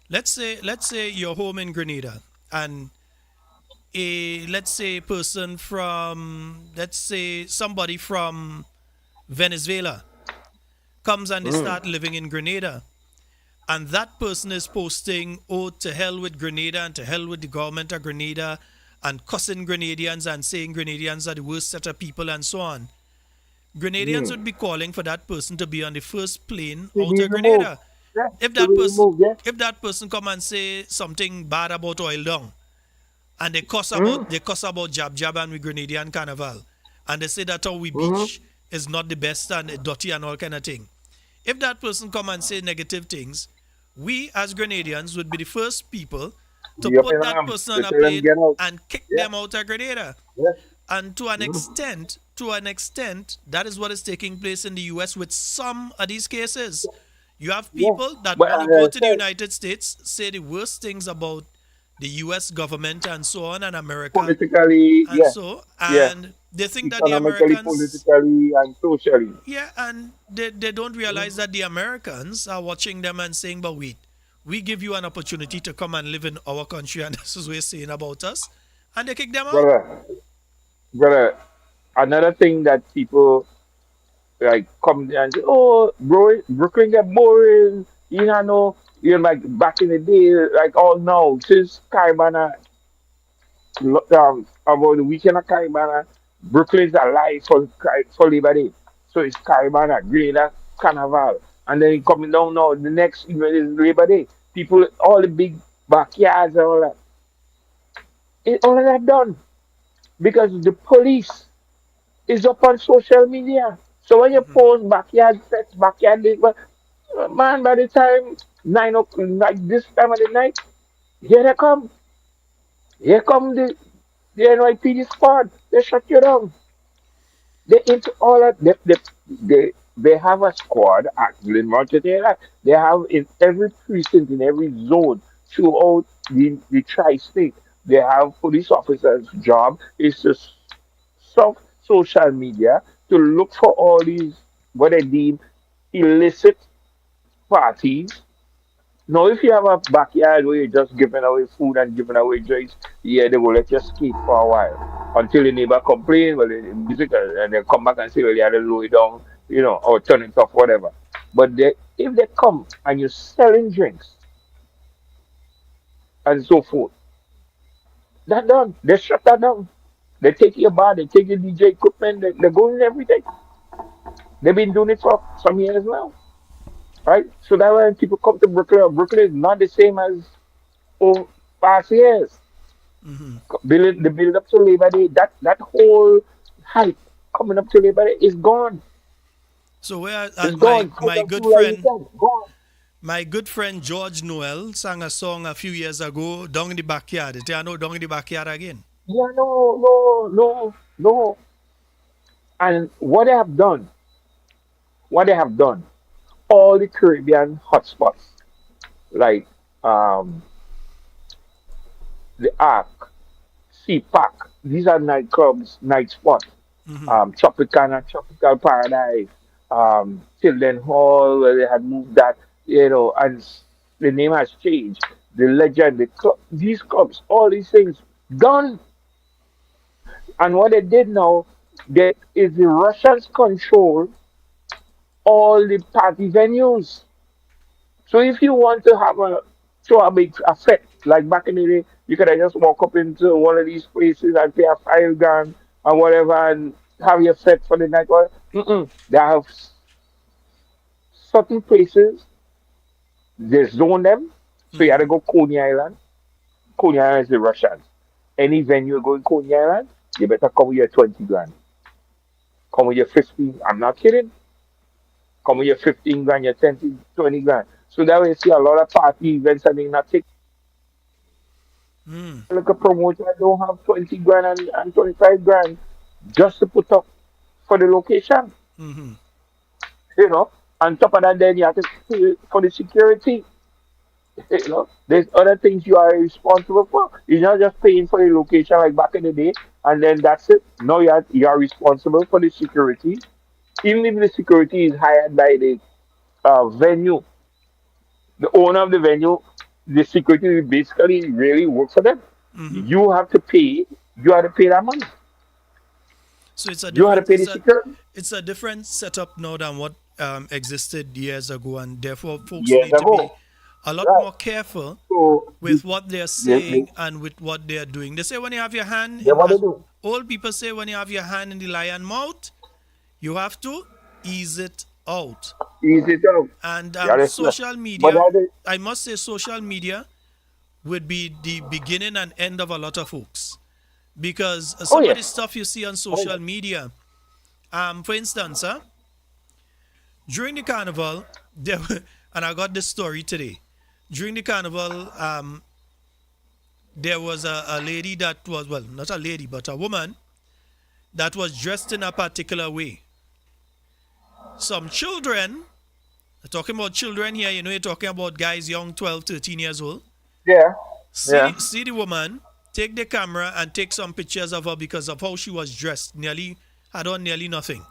Let's say you're home in Grenada, and let's say person from, let's say somebody from Venezuela comes and they Mm. start living in Grenada, and that person is posting, oh, to hell with Grenada and to hell with the government of Grenada, and cussing Grenadians and saying Grenadians are the worst set of people and so on. Grenadians Mm. would be calling for that person to be on the first plane To out be of removed. Grenada. Yeah, If to that be person removed, yeah. if that person come and say something bad about oil down, and Mm. they cuss about Jab Jab and we Grenadian Carnival, and they say that our we Mm-hmm. beach is not the best and dirty and all kind of thing. If that person come and say negative things, we as Grenadians would be the first people to Be up put in that them. person To on a tell them plane get out. and kick Yeah, them out of Grenada. yeah. And Mm. to an extent, that is what is taking place in the US with some of these cases. You have Yeah. people that But want to as go I to the said, United States, say the worst things about the US government and so on, and America politically, and yeah, so, yeah. and they think that the Economically, Americans, politically, and socially. yeah, and they don't realize that the Americans are watching them and saying, but wait, we give you an opportunity to come and live in our country, and this is what you're saying about us, and they kick them out. Brother, brother, another thing that people like come and say, oh, bro, Brooklyn get boring. Like back in the day, like all now, since Caribana, about the weekend of Caribana, Brooklyn's alive for Labor Day. So it's Caribana, Grenada, Carnival. And then coming down now, the next event is Labor Day. People, all the big backyards and all that. All of that done because the police is up on social media. So when you Mm-hmm. post backyard sets, backyard this, but man, by the time 9 o'clock, like this time of the night, here they come. Here come the NYPD squad. They shut you down. They into all that. They they have a squad at Glenmore to do that. They have in every precinct, in every zone throughout the tri-state. They have police officers' job is to surf social media to look for all these what they deem illicit parties. Now, if you have a backyard where you're just giving away food and giving away drinks, yeah, they will let you skate for a while until the neighbor complain, well, the music, and they come back and say, well, you had to lower it down, or turn it off, whatever. But if they come and you're selling drinks and so forth, that done. They shut that down. They take your bar, they take your DJ equipment, they're going everything. They've been doing it for some years now, right? So that when people come to Brooklyn is not the same as oh, past years. The build up to Labor Day, that whole hype coming up to Labor Day is gone. So where It's my gone. Come my down to good like you friend said, gone. my good friend George Noel sang a song a few years ago, Down in the Backyard. I know Down in the Backyard again. Yeah, no, no, no, no. And what they have done, all the Caribbean hotspots like um the Ark, Sea Park, these are nightclubs, night spots. Tropicana, Tropical Paradise, Sheldon Hall, where they had moved that, and the name has changed. The legend, the club, these clubs, all these things done. And what they did now, that is the Russians control all the party venues. So if you want to have a throw a big effect, like back in the day, you could have just walk up into one of these places and pay a 5 grand or whatever and have your set for the night. Well, they have certain places, they zone them. So you had to go Coney Island. Coney Island is the Russians. Any venue you go in Coney Island, you better come with your 20 grand. Come with your 15. I'm not kidding. Come with your 15 grand, your 10, 20 grand. So that way you see a lot of party events and they not take like a promoter that don't have 20 grand and 25 grand just to put up for the location. On top of that, then you have to pay for the security. There's other things you are responsible for. You're not just paying for the location like back in the day, and then that's it. No, you are responsible for the security. Even if the security is hired by the venue, the owner of the venue, the security basically really works for them. You have to pay. You have to pay that money. So You have to pay the security it's a different setup now than what existed years ago, and therefore folks years need to be ago. a lot Right. more careful So with what they're they, saying they, and with what they're doing. They say when you have your hand they in what they do. old people say when you have your hand in the lion mouth, you have to ease it out. Easy out. And Yeah, that's right. social But media, that is, I must say, social media would be the beginning and end of a lot of folks because oh some of the yes, stuff you see on oh social yes, media, for instance, during the carnival, and I got this story today. During the carnival, there was a lady that was, well, not a lady, but a woman that was dressed in a particular way. Some children, talking about children here, you're talking about guys young, 12, 13 years old. yeah, yeah. See the woman, take the camera and take some pictures of her because of how she was dressed. Nearly, had on nearly nothing.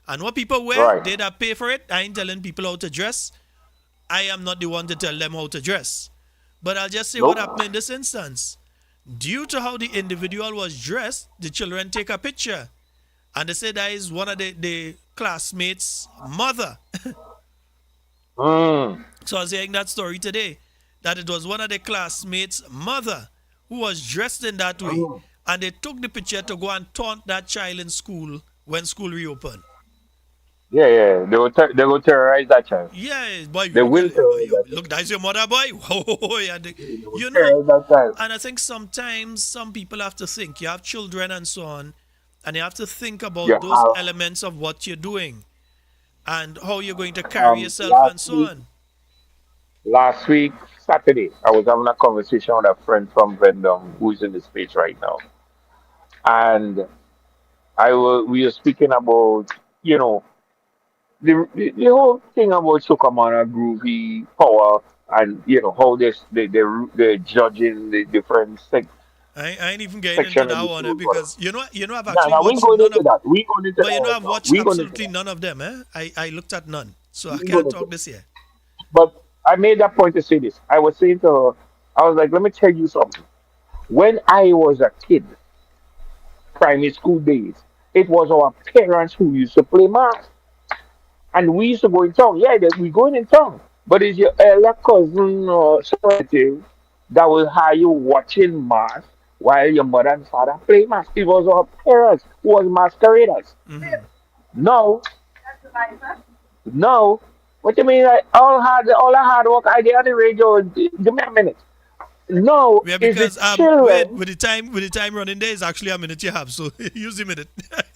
And what people wear, Right. they that pay for it. I ain't telling people how to dress. I am not the one to tell them how to dress. But I'll just say what Nope. happened in this instance. Due to how the individual was dressed, the children take a picture. And they say that is one of the classmates' mother. Mm. So I was hearing that story today. That it was one of the classmates' mother who was dressed in that way. Mm. And they took the picture to go and taunt that child in school when school reopened. Yeah, yeah. They will terrorize that child. Yeah, boy, They will terrorize that child. look, that's your mother, boy. They will You know, terrorize that child. and I think sometimes some people have to think. You have children and so on, and you have to think You about those have elements of what you're doing and how you're going to carry yourself and last so week, on. last week Saturday, I was having a conversation with a friend from Vendom who's in the States right now, and we were speaking about you know The whole thing about Sukamana groovy power and how they're judging the different I ain't even getting into section that of the one school. But because I've now, actually now we ain't watched going none into of, that. We ain't going into but that right I've now. watched We ain't going into absolutely that. none of them. I looked at none, so I We ain't going can't into talk that. this year. But I made that point to say this. I was saying to her, I was like, let me tell you something. When I was a kid, primary school days, it was our parents who used to play mass. And we used to go in town. Yeah, we going in town. But it's your elder cousin or relative that will have you watching mass while your mother and father play mass. It was our parents who was masqueraders. Now, now, what you mean? Like all the hard work I did on the radio. Give me a minute. No, Yeah, is the because wait, children, with the time running there is actually a minute you have, so use the minute.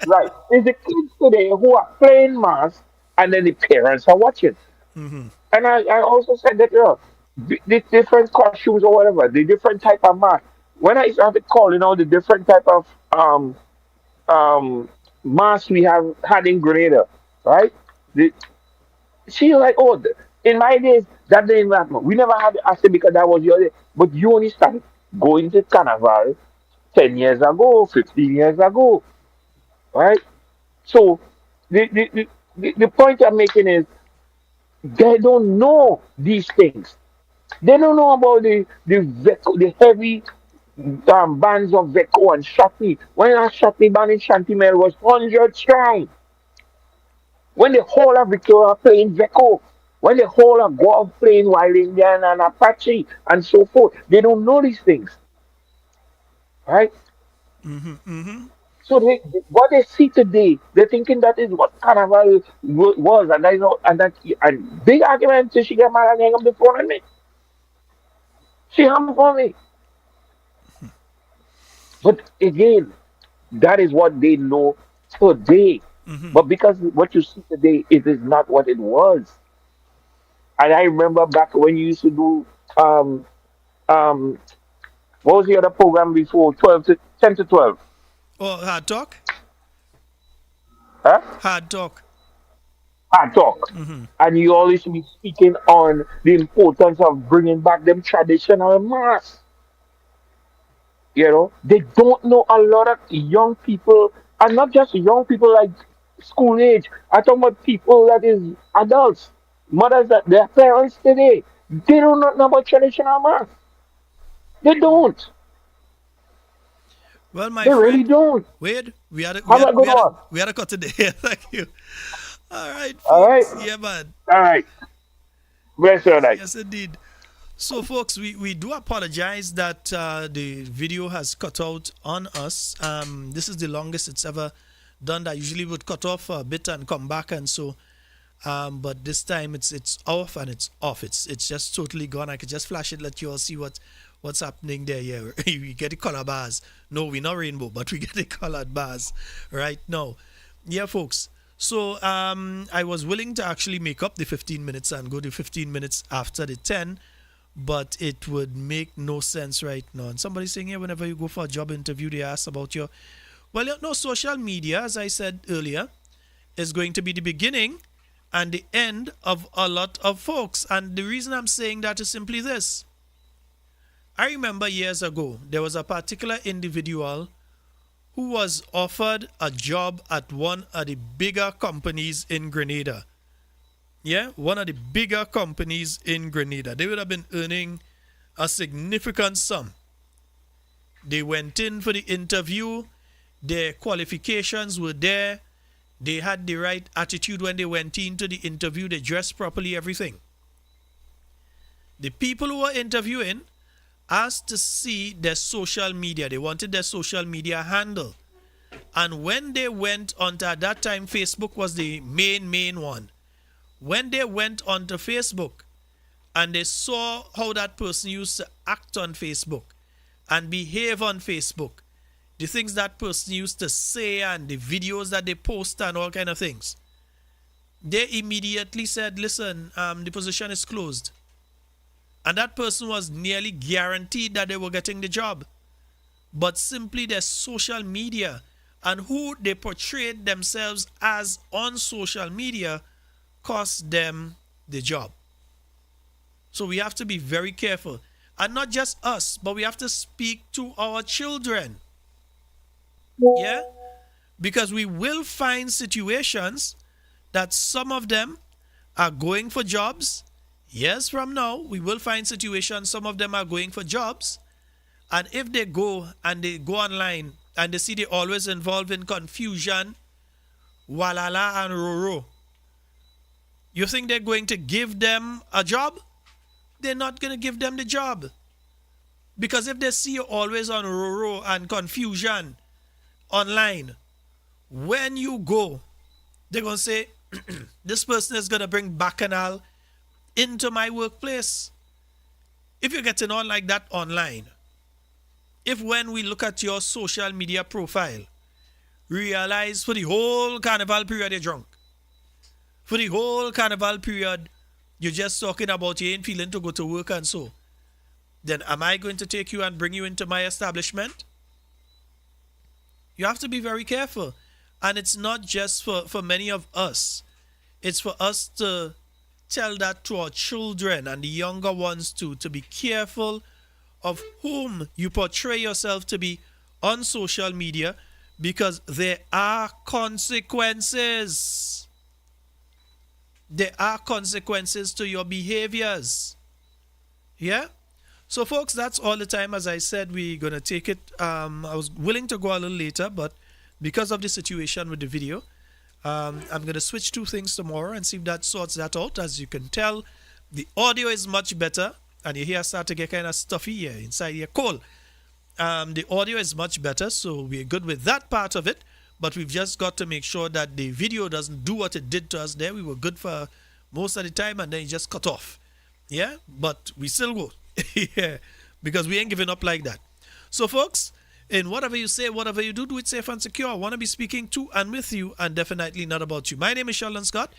right? Is the kids today who are playing mass and then the parents are watching. And I also said that, the different costumes or whatever, the different type of mask. When I started calling out the different type of um masks we have had in Grenada, right? The, she like, oh, in my days that didn't happen. We never had. I said because that was your day, but you only started going to Carnival 10 years ago, 15 years ago, right? So the point I'm making is they don't know these things. They don't know about the heavy bands of Veco and Shotney. When our Shotney band in Shantimel was 100 strong. When the whole of Victoria playing Veco. When the whole of Guelph playing Wild Indian and Apache and so forth. They don't know these things. Right? So what they see today, they're thinking that is what Carnival was, and that is not, and big argument till she get mad and hang up the phone on me. She hung up on me. But again, that is what they know today. But because what you see today, it is not what it was. And I remember back when you used to do um um what was the other program before 10 to 12? Oh, hard talk, Huh? hard talk. Hard talk. And you always be speaking on the importance of bringing back them traditional masks. They don't know a lot of young people, and not just young people like school age. I talk about people that is adults, mothers that their parents today. They do not know about traditional math. They don't. Well, my They really friend, don't. Wade, Have a good one. we had a cut today. Thank you. All right, All right. folks. Yeah, man. All right. Bless your night. Yes, indeed. So, folks, we do apologize that the video has cut out on us. This is the longest it's ever done. That usually would cut off a bit and come back, and so. But this time it's off and it's off. It's just totally gone. I could just flash it, let you all see what's happening there. Yeah, we get the color bars. No, we're not rainbow, but we get the colored bars right now. Yeah, folks. So I was willing to actually make up the 15 minutes and go to 15 minutes after the 10, but it would make no sense right now. And somebody's saying, yeah, whenever you go for a job interview, they ask about your, well, social media, as I said earlier, is going to be the beginning and the end of a lot of folks. And the reason I'm saying that is simply this. I remember years ago, there was a particular individual who was offered a job at one of the bigger companies in Grenada. Yeah, one of the bigger companies in Grenada. They would have been earning a significant sum. They went in for the interview. Their qualifications were there. They had the right attitude when they went into the interview. They dressed properly, everything. The people who were interviewing asked to see their social media. They wanted their social media handle. And when they went onto, at that time, Facebook was the main one. When they went onto Facebook and they saw how that person used to act on Facebook and behave on Facebook, the things that person used to say and the videos that they post and all kind of things, they immediately said, listen, the position is closed. And that person was nearly guaranteed that they were getting the job. But simply their social media and who they portrayed themselves as on social media cost them the job. So we have to be very careful. And not just us, but we have to speak to our children. Yeah? Because we will find situations that some of them are going for jobs. Years from now, we will find situations some of them are going for jobs. And if they go online and they see they always involved in confusion, walala and roro, you think they're going to give them a job? They're not going to give them the job. Because if they see you always on roro and confusion online, when you go, they're going to say, this person is going to bring bacchanal into my workplace. If you're getting on like that online, if when we look at your social media profile, realize for the whole carnival period you're drunk, for the whole carnival period you're just talking about you ain't feeling to go to work and so, then am I going to take you and bring you into my establishment? You have to be very careful. And it's not just for many of us. It's for us to tell that to our children and the younger ones too, to be careful of whom you portray yourself to be on social media, because there are consequences. There are consequences to your behaviors. Yeah? So folks, that's all the time. As I said, we're going to take it. I was willing to go a little later, but because of the situation with the video, I'm going to switch two things tomorrow and see if that sorts that out. As you can tell, the audio is much better, and your hair start to get kind of stuffy here inside your cold. The audio is much better, so we're good with that part of it, but we've just got to make sure that the video doesn't do what it did to us there. We were good for most of the time, and then it just cut off. Yeah, but we still go. Yeah, because we ain't giving up like that. So folks, in whatever you say, whatever you do, do it safe and secure. I want to be speaking to and with you, and definitely not about you. My name is Sheldon Scott,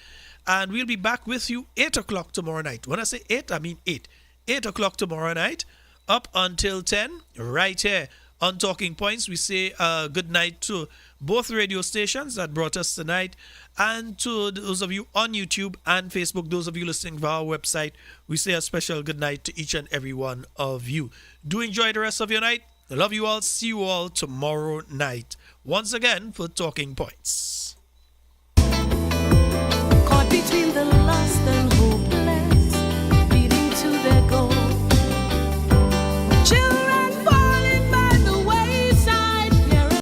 and we'll be back with you 8 o'clock tomorrow night. When I say 8, I mean 8. 8 o'clock tomorrow night, up until 10, right here on Talking Points. We say good night to both radio stations that brought us tonight, and to those of you on YouTube and Facebook, those of you listening via our website, we say a special good night to each and every one of you. Do enjoy the rest of your night. I love you all. See you all tomorrow night. Once again for Talking Points.